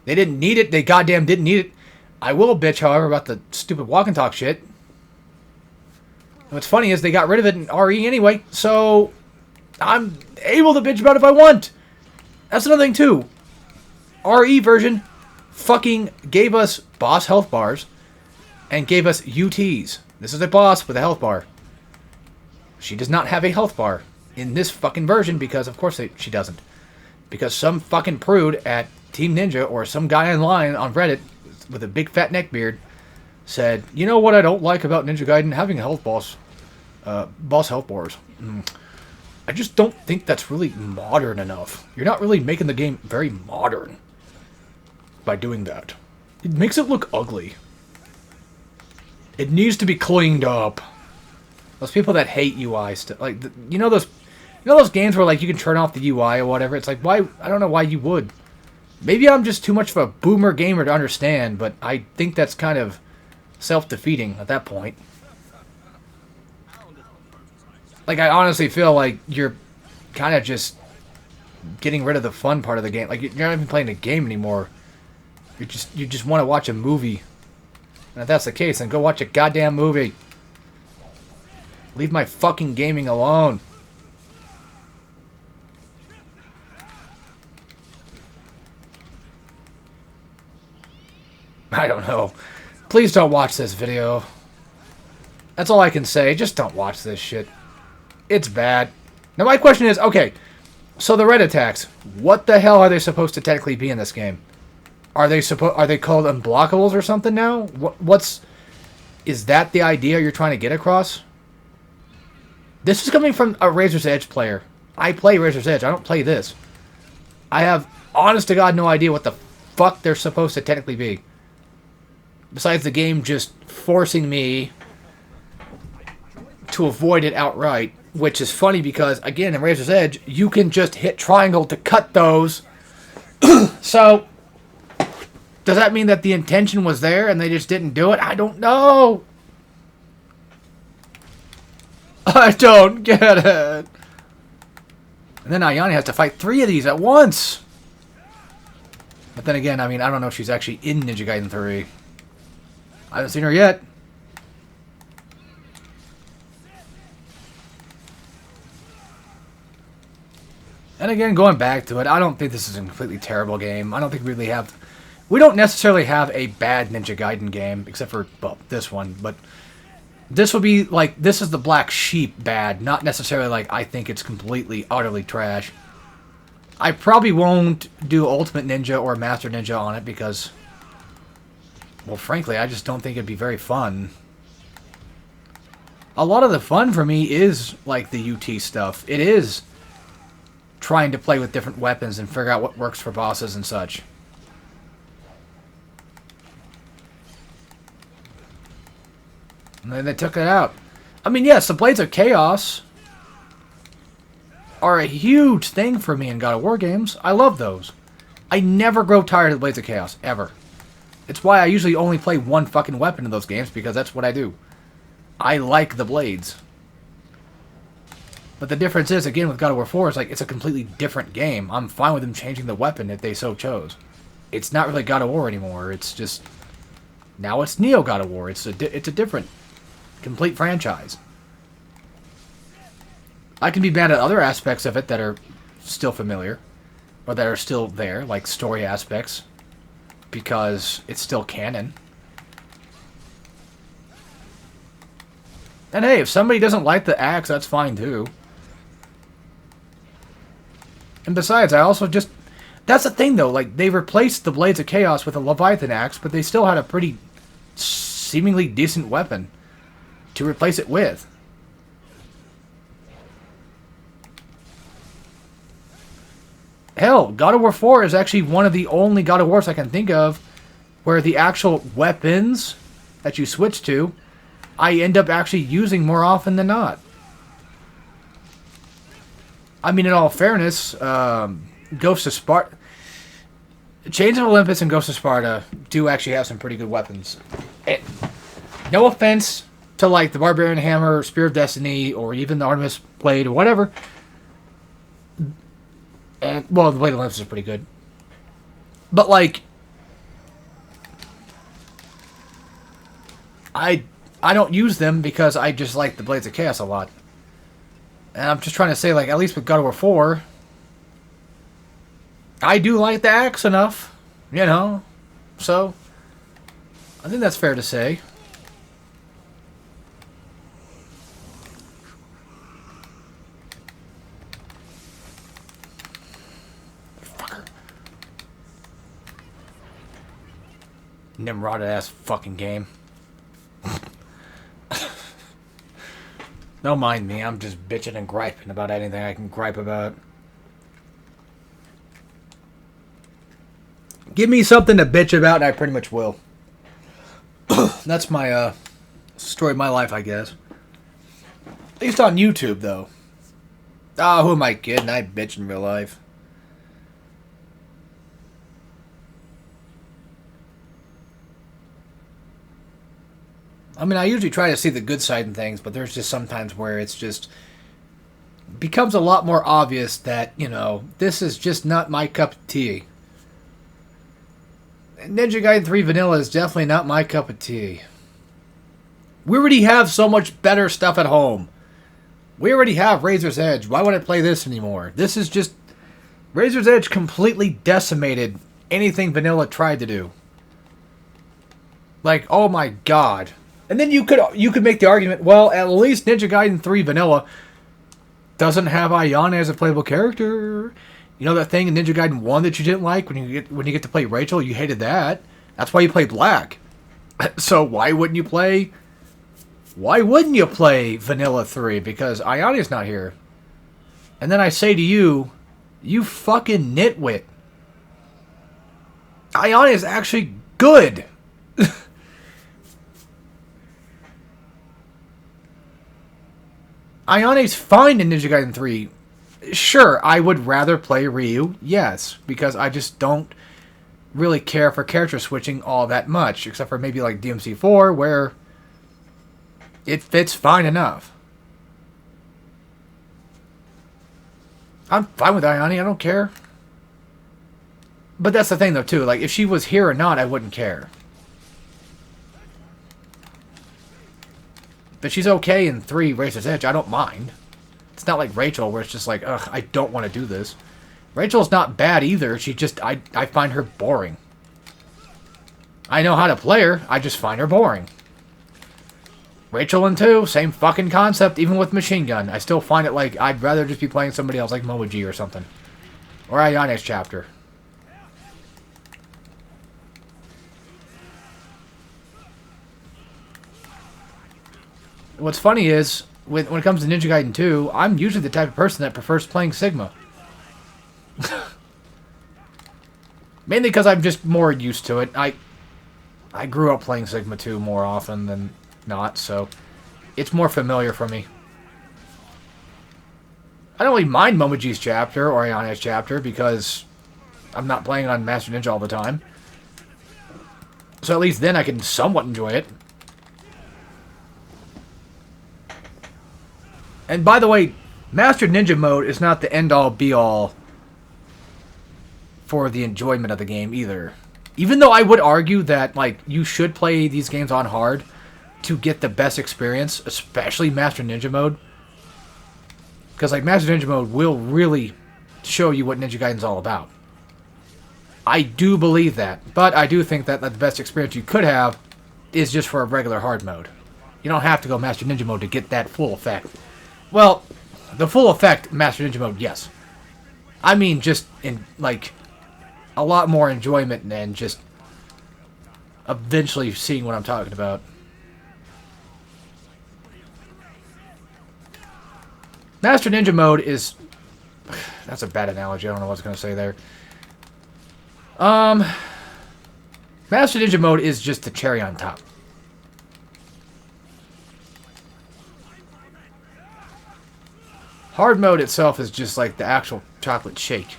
Speaker 1: They didn't need it. They goddamn didn't need it. I will bitch, however, about the stupid walk and talk shit. And what's funny is they got rid of it in RE anyway, so I'm able to bitch about it if I want. That's another thing too. RE version fucking gave us boss health bars and gave us UTs. This is a boss with a health bar. She does not have a health bar in this fucking version because, of course, she doesn't. Because some fucking prude at Team Ninja or some guy online on Reddit with a big fat neck beard said, you know what I don't like about Ninja Gaiden? Having a health boss health bars. I just don't think that's really modern enough. You're not really making the game very modern by doing that. It makes it look ugly. It needs to be cleaned up. Those people that hate UI stuff, like you know those games where like you can turn off the UI or whatever. It's like, why? I don't know why you would. Maybe I'm just too much of a boomer gamer to understand, but I think that's kind of self-defeating at that point. Like, I honestly feel like you're kind of just getting rid of the fun part of the game. Like, you're not even playing the game anymore. You just want to watch a movie. And if that's the case, then go watch a goddamn movie. Leave my fucking gaming alone. I don't know. Please don't watch this video. That's all I can say. Just don't watch this shit. It's bad. Now my question is, okay, so the red attacks, what the hell are they supposed to technically be in this game? Are they called unblockables or something now? Is that the idea you're trying to get across? This is coming from a Razor's Edge player. I play Razor's Edge. I don't play this. I have, honest to God, no idea what the fuck they're supposed to technically be. Besides the game just forcing me to avoid it outright. Which is funny because, again, in Razor's Edge, you can just hit triangle to cut those. So, does that mean that the intention was there and they just didn't do it? I don't know. I don't get it. And then Ayane has to fight 3 of these at once. But then again, I mean, I don't know if she's actually in Ninja Gaiden 3. I haven't seen her yet. And again, going back to it, I don't think this is a completely terrible game. I don't think we really have... We don't necessarily have a bad Ninja Gaiden game, except for, well, this one. But this would be, like, this is the black sheep bad, not necessarily like I think it's completely, utterly trash. I probably won't do Ultimate Ninja or Master Ninja on it because, well, frankly, I just don't think it'd be very fun. A lot of the fun for me is, like, the UT stuff. It is trying to play with different weapons and figure out what works for bosses and such. And then they took it out. I mean, yes, the Blades of Chaos are a huge thing for me in God of War games. I love those. I never grow tired of the Blades of Chaos, ever. It's why I usually only play one fucking weapon in those games, because that's what I do. I like the blades. But the difference is, again, with God of War 4, is like, it's a completely different game. I'm fine with them changing the weapon if they so chose. It's not really God of War anymore. It's just... Now it's Neo God of War. It's a different, complete franchise. I can be mad at other aspects of it that are still familiar. Or that are still there, like story aspects. Because it's still canon. And hey, if somebody doesn't like the axe, that's fine too. And besides, I also just... That's the thing though, like, they replaced the Blades of Chaos with a Leviathan axe, but they still had a pretty seemingly decent weapon to replace it with. Hell, God of War 4 is actually one of the only God of Wars I can think of where the actual weapons that you switch to, I end up actually using more often than not. I mean, in all fairness, Ghost of Sparta... Chains of Olympus and Ghost of Sparta do actually have some pretty good weapons. No offense to, like, the Barbarian Hammer, Spear of Destiny, or even the Artemis Blade, or whatever. And, well, the Blade of Olympus is pretty good. But, like... I don't use them because I just like the Blades of Chaos a lot. And I'm just trying to say, like, at least with God of War 4, I do like the axe enough, you know. So, I think that's fair to say. Fucker. Nimrod ass fucking game. Don't mind me, I'm just bitching and griping about anything I can gripe about. Give me something to bitch about and I pretty much will. That's my story of my life, I guess. At least on YouTube, though. Ah, who am I kidding? I bitch in real life. I mean, I usually try to see the good side in things, but there's just sometimes where it's just... becomes a lot more obvious that, you know, this is just not my cup of tea. Ninja Gaiden 3 Vanilla is definitely not my cup of tea. We already have so much better stuff at home. We already have Razor's Edge. Why would I play this anymore? This is just... Razor's Edge completely decimated anything Vanilla tried to do. Like, oh my god. And then you could make the argument, well, at least Ninja Gaiden 3 Vanilla doesn't have Ayane as a playable character. You know that thing in Ninja Gaiden 1 that you didn't like when you get to play Rachel? You hated that. That's why you play Black. So why wouldn't you play Vanilla 3? Because Ayane's not here. And then I say to you, you fucking nitwit. Ayane is actually good. Ayane's fine in Ninja Gaiden 3. Sure, I would rather play Ryu, yes, because I just don't really care for character switching all that much, except for maybe like DMC4, where it fits fine enough. I'm fine with Ayane, I don't care. But that's the thing, though, too. Like, if she was here or not, I wouldn't care. But she's okay in 3 Razor's Edge. I don't mind. It's not like Rachel, where it's just like, ugh, I don't want to do this. Rachel's not bad either. She just, I find her boring. I know how to play her, I just find her boring. Rachel in 2, same fucking concept, even with Machine Gun. I still find it like, I'd rather just be playing somebody else, like Momoji or something. Or Ayane's chapter. What's funny is, when it comes to Ninja Gaiden 2, I'm usually the type of person that prefers playing Sigma. Mainly because I'm just more used to it. I grew up playing Sigma 2 more often than not, so it's more familiar for me. I don't really mind Momoji's chapter or Ayane's chapter because I'm not playing on Master Ninja all the time. So at least then I can somewhat enjoy it. And by the way, Master Ninja mode is not the end-all be-all for the enjoyment of the game either. Even though I would argue that like you should play these games on hard to get the best experience, especially Master Ninja mode. Because like Master Ninja mode will really show you what Ninja Gaiden's all about. I do believe that, but I do think that the best experience you could have is just for a regular hard mode. You don't have to go Master Ninja mode to get that full effect. Well, the full effect Master Ninja mode, yes. I mean just in like a lot more enjoyment and just eventually seeing what I'm talking about. Master Ninja mode is... That's a bad analogy. I don't know what I was going to say there. Master Ninja mode is just the cherry on top. Hard mode itself is just like the actual chocolate shake.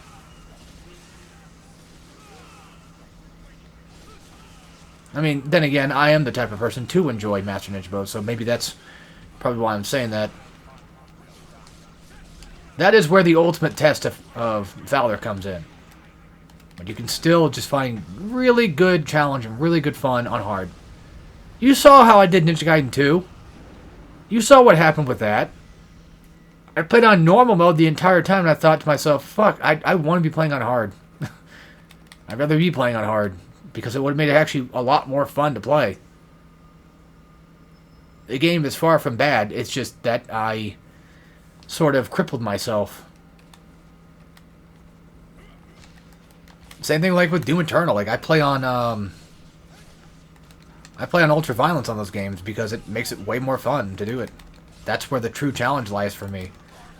Speaker 1: I mean, then again, I am the type of person to enjoy Master Ninja mode, so maybe that's probably why I'm saying that. That is where the ultimate test of valor comes in. But you can still just find really good challenge and really good fun on hard. You saw how I did Ninja Gaiden 2. You saw what happened with that. I played on normal mode the entire time, and I thought to myself, fuck, I want to be playing on hard. I'd rather be playing on hard, because it would have made it actually a lot more fun to play. The game is far from bad, it's just that I sort of crippled myself. Same thing like with Doom Eternal. Like I play on Ultra Violence on those games because it makes it way more fun to do it. That's where the true challenge lies for me.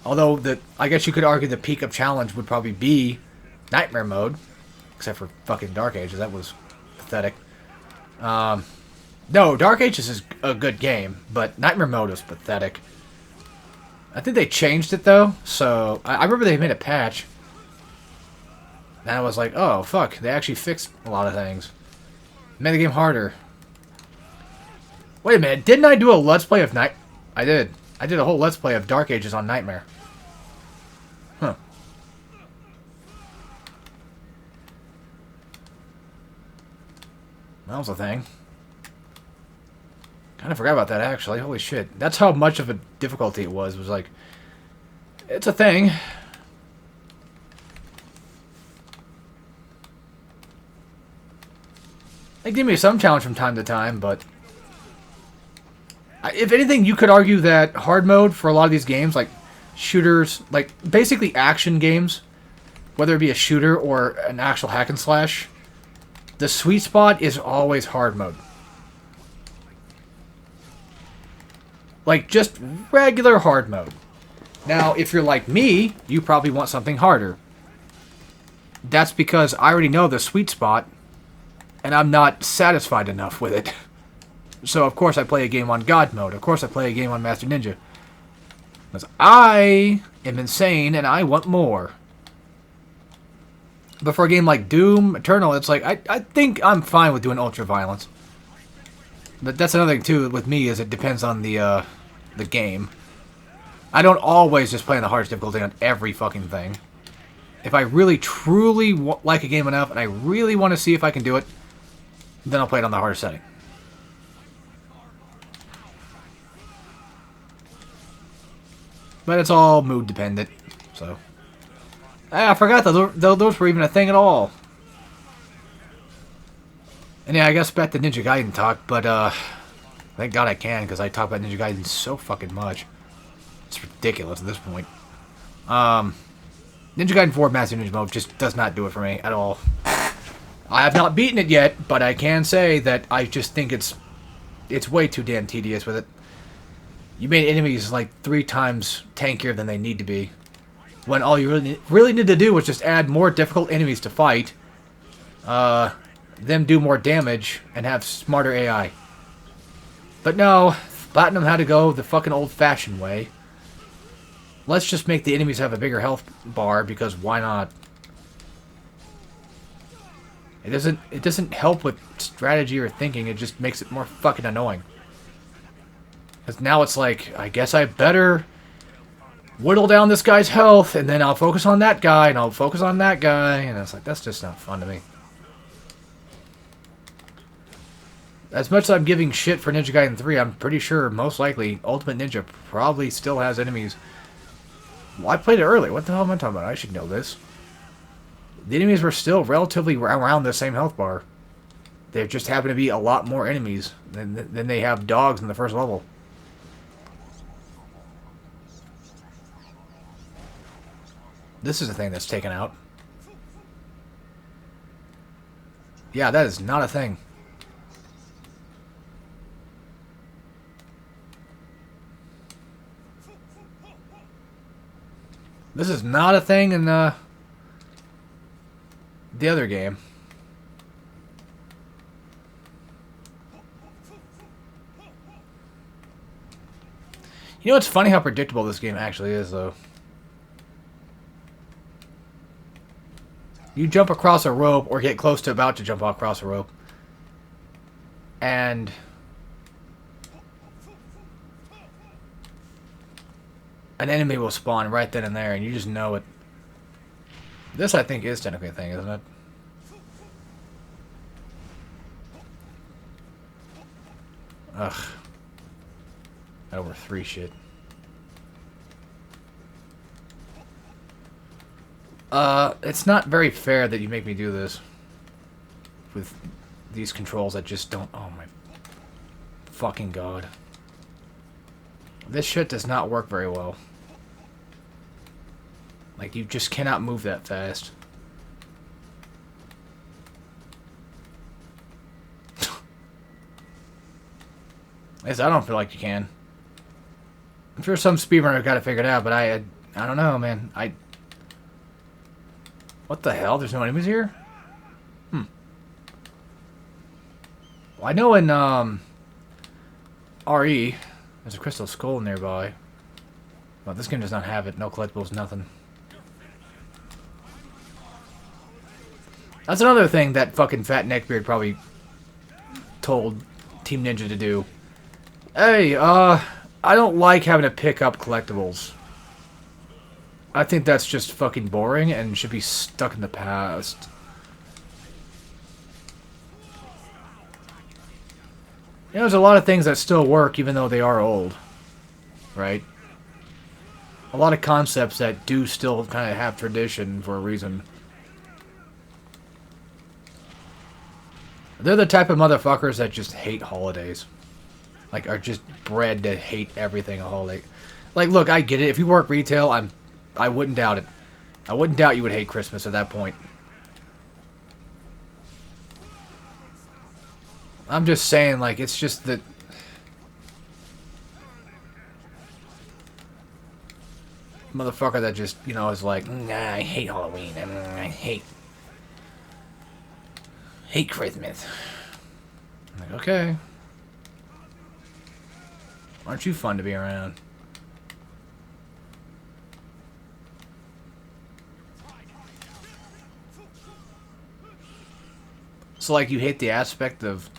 Speaker 1: Although I guess you could argue the peak of challenge would probably be Nightmare mode, except for fucking Dark Ages. That was pathetic. No, Dark Ages is a good game, but Nightmare mode is pathetic. I think they changed it though, so I remember they made a patch. And I was like, oh fuck, they actually fixed a lot of things. Made the game harder. Wait a minute, didn't I do a Let's Play of I did. I did a whole Let's Play of Dark Ages on Nightmare. Huh. That was a thing. Kind of forgot about that, actually. Holy shit. That's how much of a difficulty it was. It was like, it's a thing. They give me some challenge from time to time, but if anything, you could argue that hard mode for a lot of these games, like shooters, like basically action games, whether it be a shooter or an actual hack and slash, the sweet spot is always hard mode. Like just regular hard mode. Now, if you're like me, you probably want something harder. That's because I already know the sweet spot, and I'm not satisfied enough with it. So, of course, I play a game on God mode. Of course, I play a game on Master Ninja. Because I am insane, and I want more. But for a game like Doom Eternal, it's like, I think I'm fine with doing Ultra Violence. But that's another thing, too, with me, is it depends on the game. I don't always just play on the hardest difficulty on every fucking thing. If I really, truly like a game enough, and I really want to see if I can do it, then I'll play it on the hardest setting. But it's all mood dependent, so. I forgot that those were even a thing at all. And yeah, I guess back to Ninja Gaiden talk, but thank God I can, because I talk about Ninja Gaiden so fucking much. It's ridiculous at this point. Ninja Gaiden 4 Master Ninja Mode just does not do it for me at all. I have not beaten it yet, but I can say that I just think it's way too damn tedious with it. You made enemies like 3 times tankier than they need to be, when all you really need to do was just add more difficult enemies to fight, them do more damage, and have smarter AI. But no, Platinum had to go the fucking old-fashioned way. Let's just make the enemies have a bigger health bar, because why not? It doesn't help with strategy or thinking, it just makes it more fucking annoying. Because now it's like, I guess I better whittle down this guy's health, and then I'll focus on that guy, and I'll focus on that guy, and it's like, that's just not fun to me. As much as I'm giving shit for Ninja Gaiden 3, I'm pretty sure, most likely, Ultimate Ninja probably still has enemies. Well, I played it early. What the hell am I talking about? I should know this. The enemies were still relatively around the same health bar. There just happen to be a lot more enemies than they have dogs in the first level. This is a thing that's taken out. Yeah, that is not a thing. This is not a thing in the other game. You know, it's funny how predictable this game actually is, though. You jump across a rope, or get close to about to jump across a rope, and an enemy will spawn right then and there, and you just know it. This, I think, is technically a thing, isn't it? Ugh. That over 3 shit. It's not very fair that you make me do this with these controls that just don't... Oh my fucking god. This shit does not work very well. Like, you just cannot move that fast. At least I don't feel like you can. I'm sure some speedrunner got it figured out, but I don't know, man. What the hell? There's no enemies here? Well, I know in RE, there's a crystal skull nearby. Well, this game does not have it. No collectibles, nothing. That's another thing that fucking Fat Neckbeard probably told Team Ninja to do. Hey, I don't like having to pick up collectibles. I think that's just fucking boring and should be stuck in the past. You know, there's a lot of things that still work even though they are old. Right? A lot of concepts that do still kind of have tradition for a reason. They're the type of motherfuckers that just hate holidays. Like, are just bred to hate everything a holiday. Like, look, I get it. If you work retail, I wouldn't doubt it. I wouldn't doubt you would hate Christmas at that point. I'm just saying, like, it's just that... Motherfucker that just, you know, is like, nah, I hate Halloween. I hate Christmas. I'm like, okay. Aren't you fun to be around? So, like, you hate the aspect of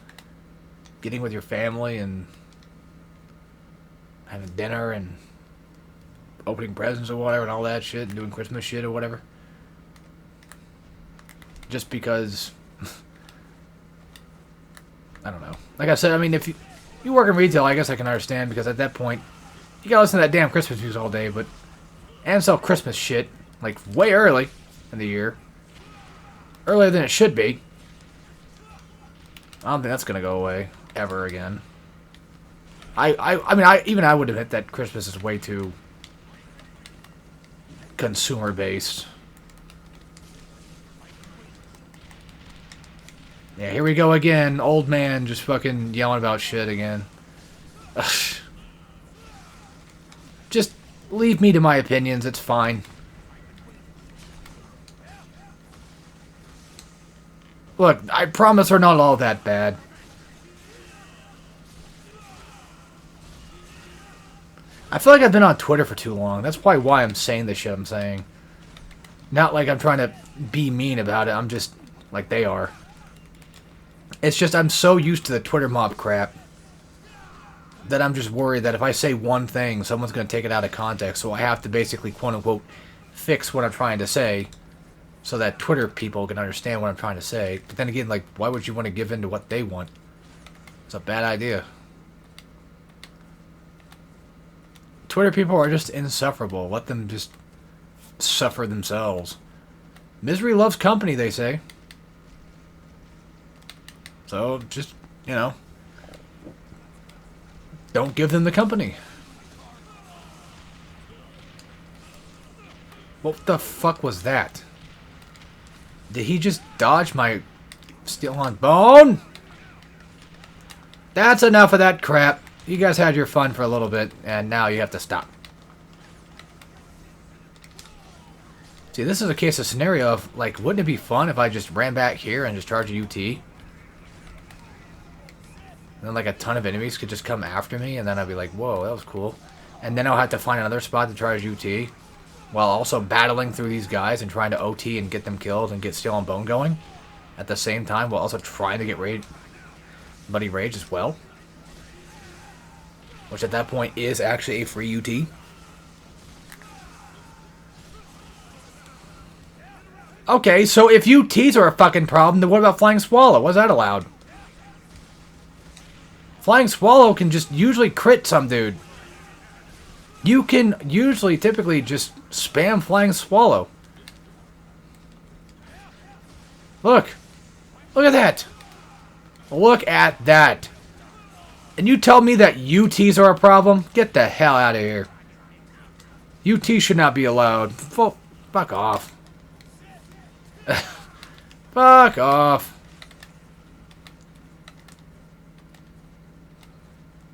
Speaker 1: getting with your family and having dinner and opening presents or whatever and all that shit and doing Christmas shit or whatever? Just because... I don't know. Like I said, I mean, if you work in retail, I guess I can understand, because at that point, You gotta listen to that damn Christmas music all day, but... And sell Christmas shit, like, way early in the year. Earlier than it should be. I don't think that's gonna go away ever again. I mean, even I would admit that Christmas is way too consumer-based. Yeah, here we go again. Old man just fucking yelling about shit again. Ugh. Just leave me to my opinions. It's fine. Look, I promise they're not all that bad. I feel like I've been on Twitter for too long. That's probably why I'm saying the shit I'm saying. Not like I'm trying to be mean about it. I'm just like they are. It's just I'm so used to the Twitter mob crap that I'm just worried that if I say one thing, someone's going to take it out of context. So I have to basically, quote-unquote, fix what I'm trying to say so that Twitter people can understand what I'm trying to say. But then again, like, why would you want to give in to what they want? It's a bad idea. Twitter people are just insufferable. Let them just suffer themselves. Misery loves company, they say. So, just, you know, don't give them the company. What the fuck was that? Did he just dodge my steel on bone? That's enough of that crap. You guys had your fun for a little bit, and now you have to stop. See, this is a case of scenario of, like, wouldn't it be fun if I just ran back here and just charged a UT? And then, like, a ton of enemies could just come after me, and then I'd be like, whoa, that was cool. And then I'll have to find another spot to charge UT, while also battling through these guys and trying to OT and get them killed and get Steel and Bone going at the same time, while also trying to get Bloody Rage as well. Which at that point is actually a free UT. Okay, so if UTs are a fucking problem, then what about Flying Swallow? Was that allowed? Flying Swallow can just usually crit some dude. You can usually, typically, just spam Flying Swallow. Look. Look at that. Look at that. And you tell me that UTs are a problem? Get the hell out of here. UT should not be allowed. Fuck off. Fuck off.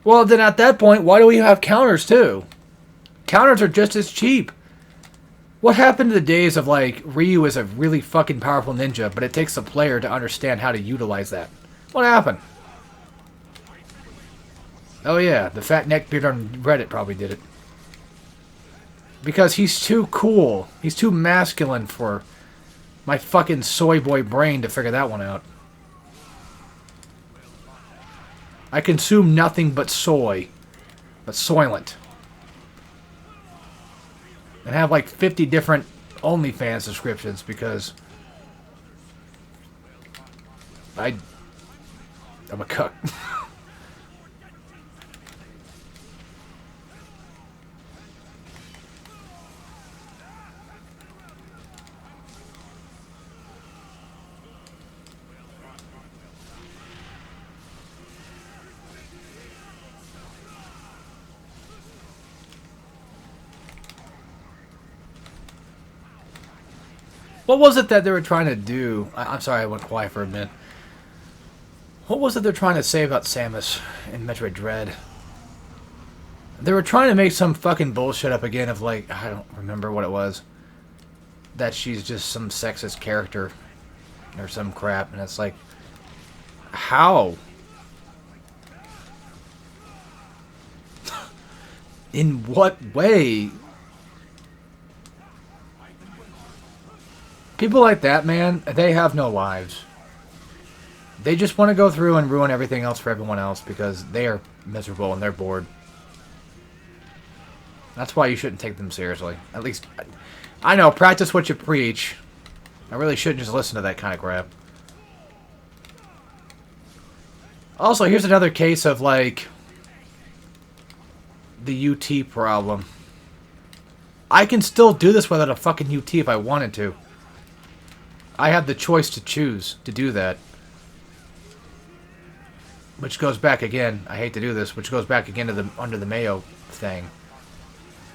Speaker 1: Well, then at that point, why do we have counters too? Counters are just as cheap. What happened to the days of, like, Ryu is a really fucking powerful ninja, but it takes a player to understand how to utilize that? What happened? Oh yeah, the fat neckbeard on Reddit probably did it. Because he's too cool. He's too masculine for my fucking soy boy brain to figure that one out. I consume nothing but soy. But Soylent. And have like 50 different OnlyFans subscriptions because I'm a cuck. What was it that they were trying to do? I'm sorry, I went quiet for a minute. What was it they're trying to say about Samus in Metroid Dread? They were trying to make some fucking bullshit up again of, like, I don't remember what it was. That she's just some sexist character or some crap, and it's like, how? In what way? People like that, man, they have no lives. They just want to go through and ruin everything else for everyone else because they are miserable and they're bored. That's why you shouldn't take them seriously. At least, I know, practice what you preach. I really shouldn't just listen to that kind of crap. Also, here's another case of, like, the UT problem. I can still do this without a fucking UT if I wanted to. I have the choice to choose to do that. Which goes back again, I hate to do this, which goes back again to the under the Mayo thing.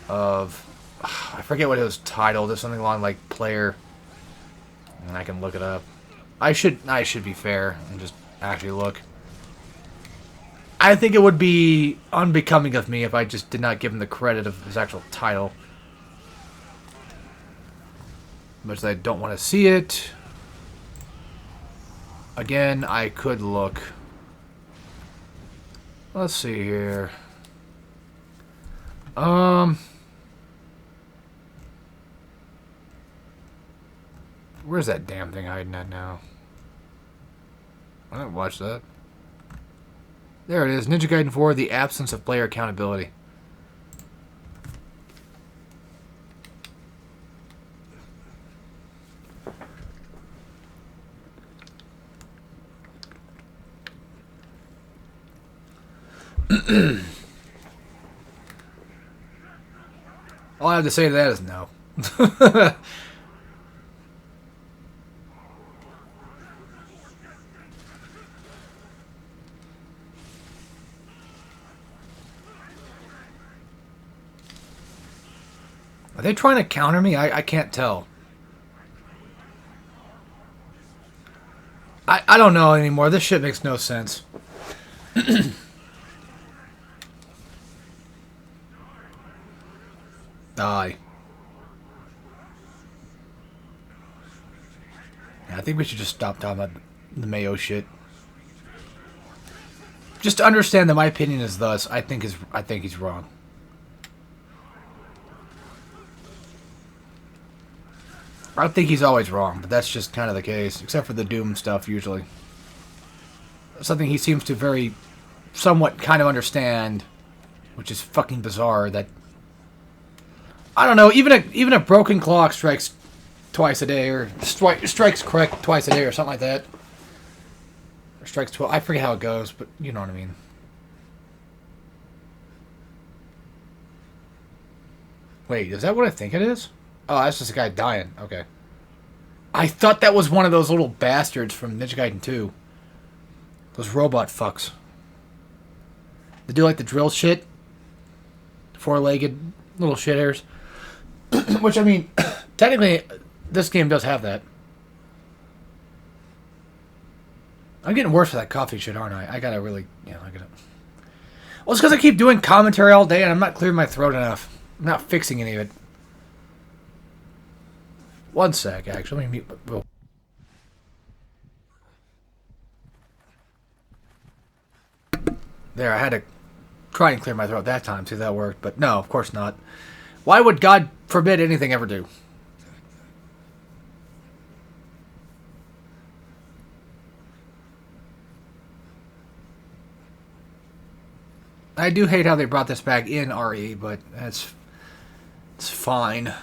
Speaker 1: Of, I forget what it was titled, it's something along like player, and I can look it up. I should be fair and just actually look. I think it would be unbecoming of me if I just did not give him the credit of his actual title. Much as I don't want to see it. Again, I could look. Let's see here. Where's that damn thing hiding at now? I didn't watch that. There it is. Ninja Gaiden 4, The Absence of Player Accountability. All I have to say to that is no. Are they trying to counter me? I can't tell. I don't know anymore. This shit makes no sense. Die. Yeah, I think we should just stop talking about the Mayo shit. Just to understand that my opinion is thus. I think he's wrong. I think he's always wrong, but that's just kind of the case, except for the Doom stuff usually. Something he seems to very somewhat kind of understand, which is fucking bizarre. That I don't know. Even a broken clock strikes twice a day, or strikes correct twice a day, or something like that. Or strikes 12. I forget how it goes, but you know what I mean. Wait, is that what I think it is? Oh, that's just a guy dying. Okay. I thought that was one of those little bastards from Ninja Gaiden 2. Those robot fucks. They do like the drill shit. Four-legged little shitters. Which, I mean, technically, this game does have that. I'm getting worse for that coffee shit, aren't I? I gotta really, I gotta... Well, it's because I keep doing commentary all day and I'm not clearing my throat enough. I'm not fixing any of it. One sec, actually. Let me mute. There, I had to try and clear my throat that time, see if that worked. But no, of course not. Why would God forbid anything ever do? I do hate how they brought this back in RE, but it's fine.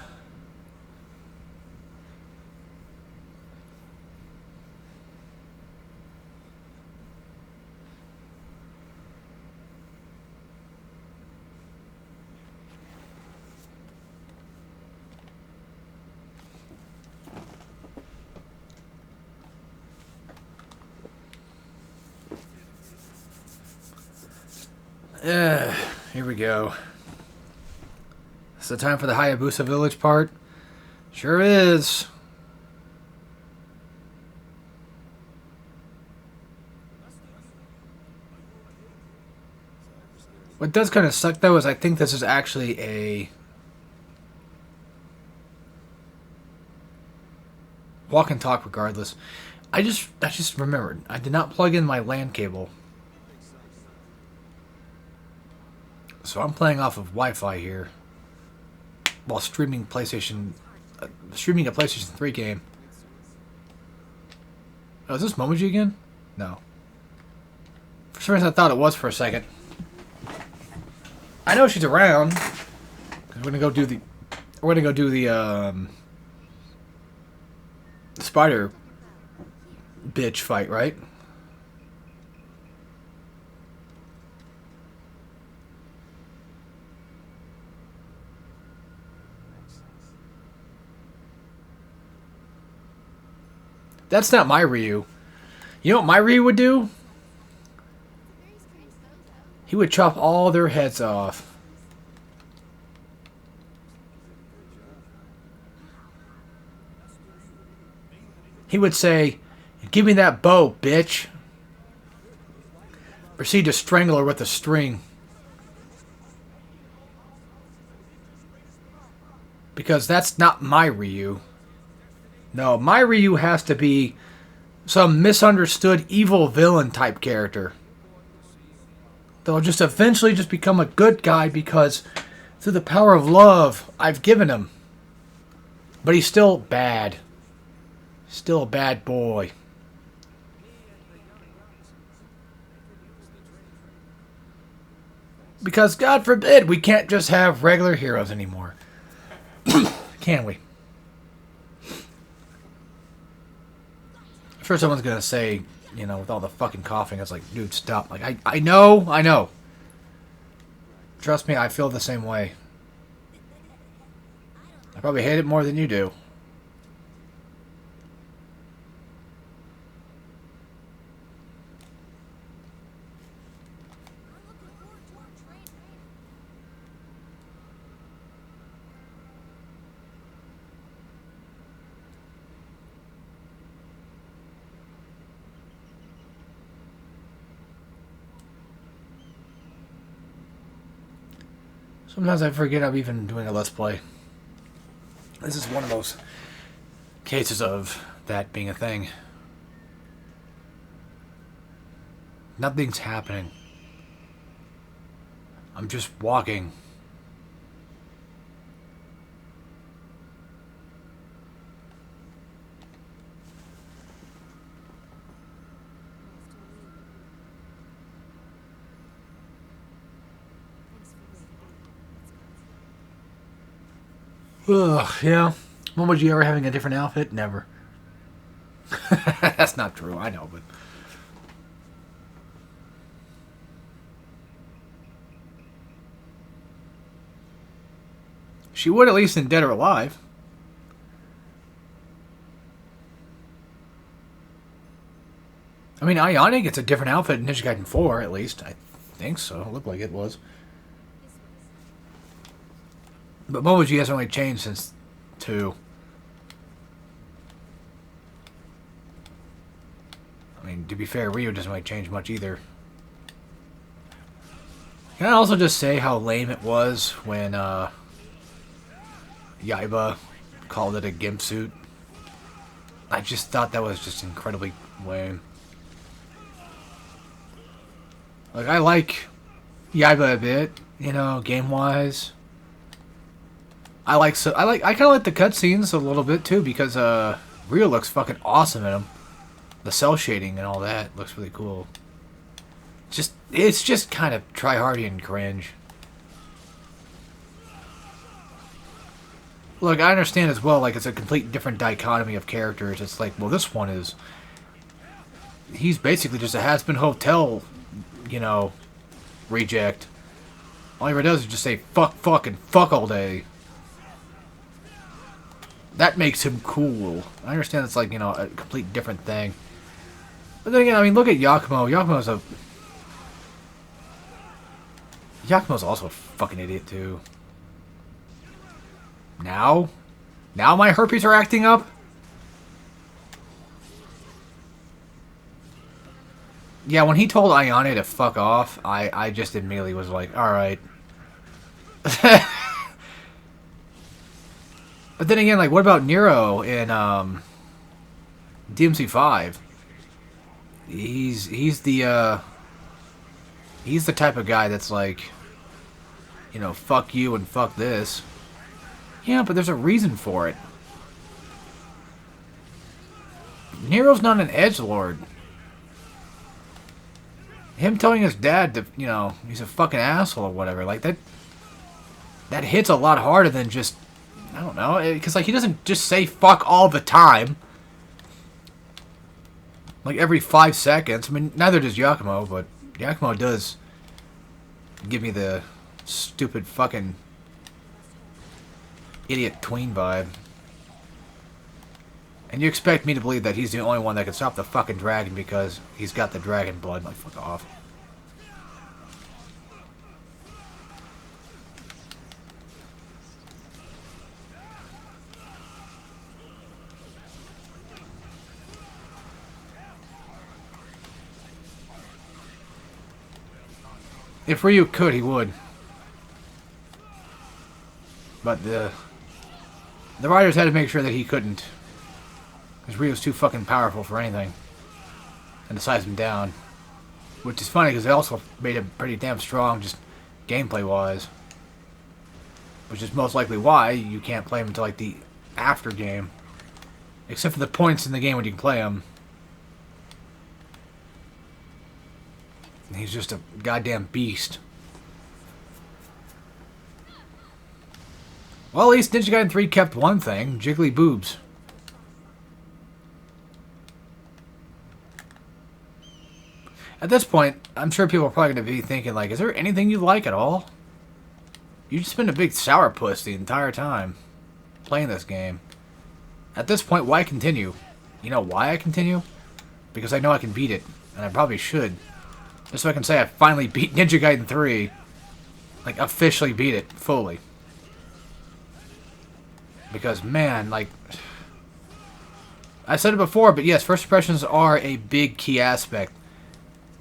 Speaker 1: Here we go. Is it time for the Hayabusa Village part? Sure is. What does kind of suck, though, is I think this is actually a... walk and talk regardless. I just remembered. I did not plug in my LAN cable. So I'm playing off of Wi-Fi here while streaming a PlayStation 3 game. Oh, is this Momoji again? No. For some reason I thought it was for a second. I know she's around. We're gonna go do the spider bitch fight, right? That's not my Ryu. You know what my Ryu would do? He would chop all their heads off. He would say, "Give me that bow, bitch." Proceed to strangle her with a string. Because that's not my Ryu. No, my Ryu has to be some misunderstood evil villain type character. They'll just eventually just become a good guy because through the power of love I've given him. But he's still bad. Still a bad boy. Because God forbid we can't just have regular heroes anymore. Can we? I'm sure someone's gonna say, you know, with all the fucking coughing, it's like, dude, stop. Like, I know. Trust me, I feel the same way. I probably hate it more than you do. Sometimes I forget I'm even doing a Let's Play. This is one of those cases of that being a thing. Nothing's happening. I'm just walking. Ugh, yeah. When would you ever having a different outfit? Never. That's not true, I know, but... She would at least in Dead or Alive. I mean, Ayane gets a different outfit in Ninja Gaiden 4, at least. I think so. It looked like it was. But Momoji hasn't really changed since 2. I mean, to be fair, Ryu doesn't really change much either. Can I also just say how lame it was when Yaiba called it a gimp suit? I just thought that was just incredibly lame. Like, I like Yaiba a bit, you know, game-wise. I kind of like the cutscenes a little bit too because Ryu looks fucking awesome in them. The cell shading and all that looks really cool. It's just kind of tryhardy and cringe. Look, I understand as well. Like, it's a complete different dichotomy of characters. It's like, well, this one is he's basically just a has-been hotel, you know, reject. All he ever does is just say fuck and fuck all day. That makes him cool. I understand it's like, you know, a complete different thing. But then again, I mean, look at Yakumo. Yakumo's also a fucking idiot, too. Now my herpes are acting up? Yeah, when he told Ayane to fuck off, I just immediately was like, alright. But then again, like, what about Nero in DMC5? He's the type of guy that's like, you know, fuck you and fuck this. Yeah, but there's a reason for it. Nero's not an edgelord. Him telling his dad to, you know, he's a fucking asshole or whatever, like that hits a lot harder than just, I don't know, because like he doesn't just say fuck all the time. Like every 5 seconds. I mean, neither does Yakumo, but Yakumo does give me the stupid fucking idiot tween vibe. And you expect me to believe that he's the only one that can stop the fucking dragon because he's got the dragon blood. Like, fuck off. If Ryu could, he would. But the writers had to make sure that he couldn't. Because Ryu's too fucking powerful for anything. And to size him down. Which is funny because they also made him pretty damn strong just gameplay-wise. Which is most likely why you can't play him until like the after game. Except for the points in the game when you can play him. He's just a goddamn beast. Well, at least Ninja Gaiden 3 kept one thing. Jiggly boobs. At this point, I'm sure people are probably going to be thinking, like, is there anything you like at all? You've just been a big sourpuss the entire time playing this game. At this point, why continue? You know why I continue? Because I know I can beat it, and I probably should. Just so I can say I finally beat Ninja Gaiden 3. Like, officially beat it, fully. Because, man, like... I said it before, but yes, first impressions are a big key aspect.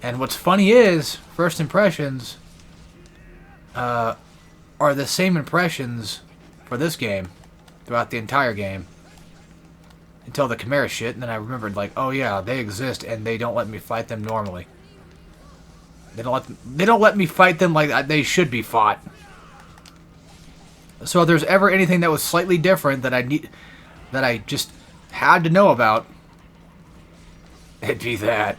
Speaker 1: And what's funny is, first impressions are the same impressions for this game throughout the entire game. Until the Chimera shit, and then I remembered, like, oh yeah, they exist, and they don't let me fight them normally. They don't let me fight them like they should be fought. So if there's ever anything that was slightly different that I just had to know about, it'd be that.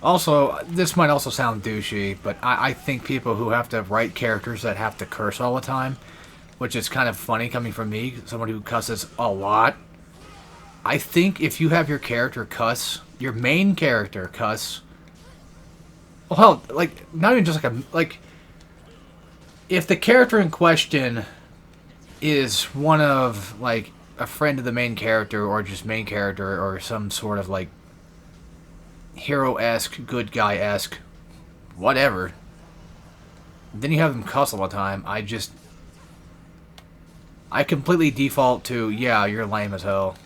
Speaker 1: Also, this might also sound douchey, but I think people who have to write characters that have to curse all the time, which is kind of funny coming from me, someone who cusses a lot. I think if you have your character cuss, your main character cuss, well, hell, like, not even just like, if the character in question is one of, like, a friend of the main character, or just main character, or some sort of, like, hero-esque, good guy-esque, whatever, then you have them cuss all the time, I completely default to, yeah, you're lame as hell.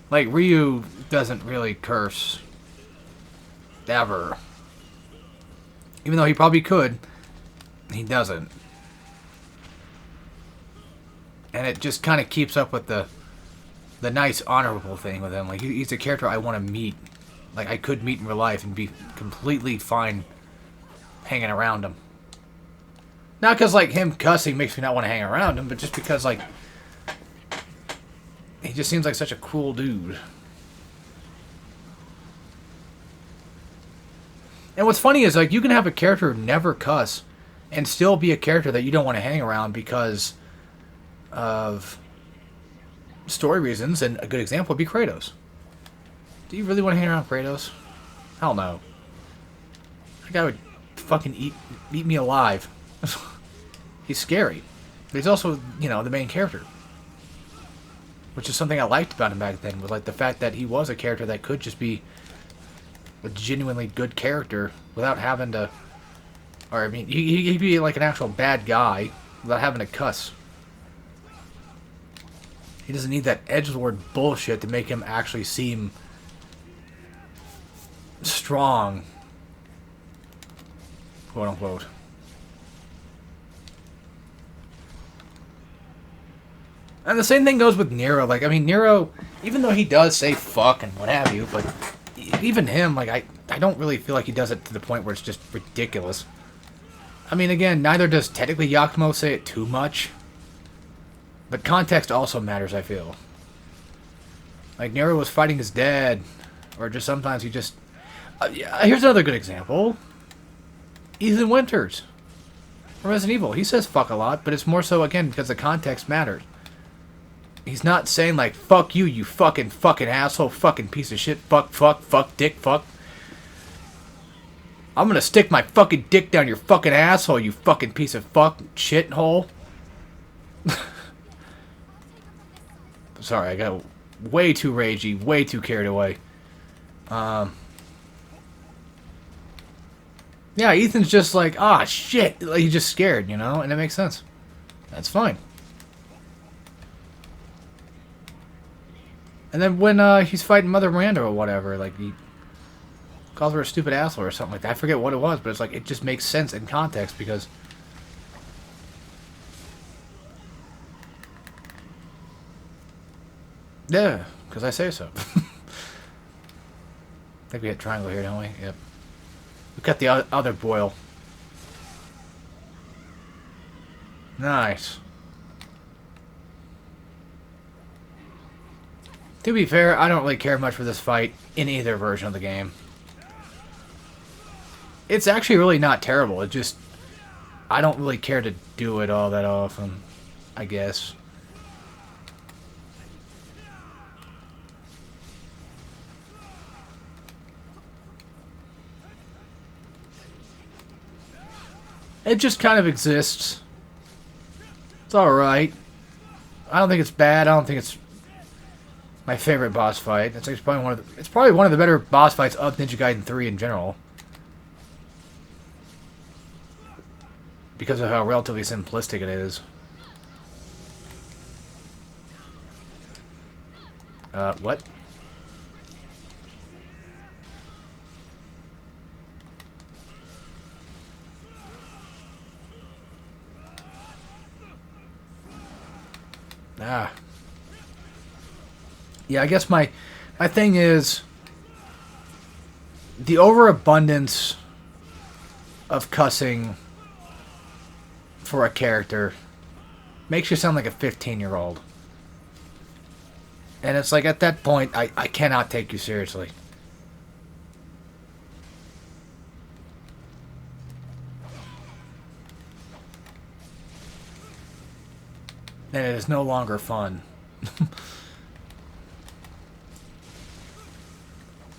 Speaker 1: Like, Ryu doesn't really curse. Ever. Even though he probably could, he doesn't. And it just kind of keeps up with the nice, honorable thing with him. Like, he's a character I want to meet. Like, I could meet in real life and be completely fine hanging around him. Not because, like, him cussing makes me not want to hang around him, but just because, like, he just seems like such a cool dude. And what's funny is, like, you can have a character never cuss and still be a character that you don't want to hang around because of story reasons, and a good example would be Kratos. Do you really want to hang around Kratos? Hell no. That guy would fucking eat me alive. He's scary. But he's also, you know, the main character. Which is something I liked about him back then, was like the fact that he was a character that could just be a genuinely good character without having to... Or, I mean, he'd be like an actual bad guy without having to cuss. He doesn't need that edgelord bullshit to make him actually seem strong, quote unquote. And the same thing goes with Nero. Like, I mean, Nero, even though he does say fuck and what have you, but even him, like, I don't really feel like he does it to the point where it's just ridiculous. I mean, again, neither does technically Yakumo say it too much. But context also matters, I feel. Like, Nero was fighting his dad, or just sometimes he just... yeah, here's another good example. Ethan Winters. from Resident Evil. He says fuck a lot, but it's more so, again, because the context matters. He's not saying, like, fuck you, you fucking asshole, fucking piece of shit, fuck, dick, fuck. I'm gonna stick my fucking dick down your fucking asshole, you fucking piece of fuck shithole. Sorry, I got way too ragey, way too carried away. Yeah, Ethan's just like, ah, shit. Like, he's just scared, you know? And it makes sense. That's fine. And then when he's fighting Mother Miranda or whatever, like, he calls her a stupid asshole or something like that. I forget what it was, but it's like, it just makes sense in context because... Yeah, because I say so. I think we hit triangle here, don't we? Yep. We got the other boil. Nice. To be fair, I don't really care much for this fight in either version of the game. It's actually really not terrible. It just... I don't really care to do it all that often, I guess. It just kind of exists. It's alright. I don't think it's bad. I don't think it's my favorite boss fight. It's probably one of the better boss fights of Ninja Gaiden 3 in general. Because of how relatively simplistic it is. What? Ah. Yeah, I guess my thing is the overabundance of cussing for a character makes you sound like a 15-year-old. And it's like, at that point, I cannot take you seriously. And it is no longer fun.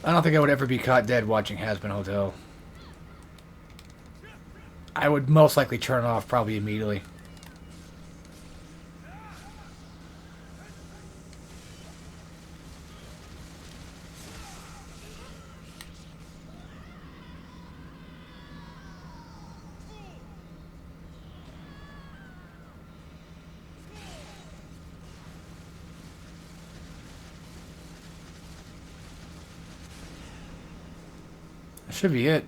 Speaker 1: I don't think I would ever be caught dead watching Hazbin Hotel. I would most likely turn it off probably immediately. Should be it.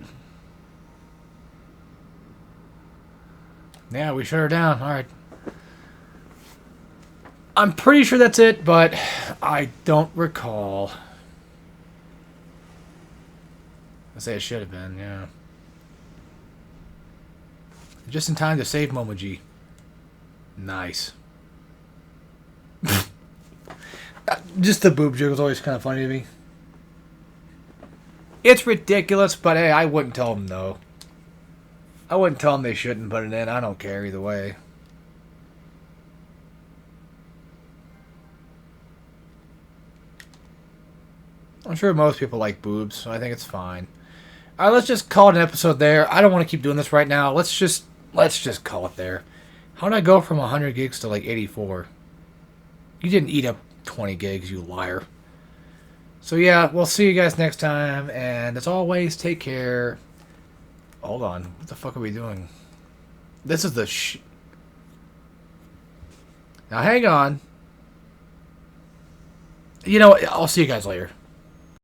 Speaker 1: Yeah, we shut her down. Alright. I'm pretty sure that's it, but I don't recall. I say it should have been, yeah. Just in time to save Momoji. Nice. Just the boob joke was always kind of funny to me. It's ridiculous, but hey, I wouldn't tell them no. I wouldn't tell them they shouldn't put it in. I don't care either way. I'm sure most people like boobs, so I think it's fine. Alright, let's just call it an episode there. I don't want to keep doing this right now. Let's just call it there. How did I go from 100 gigs to like 84? You didn't eat up 20 gigs, you liar. So yeah, we'll see you guys next time, and as always, take care. Hold on, what the fuck are we doing? This is the Now hang on. You know what, I'll see you guys later.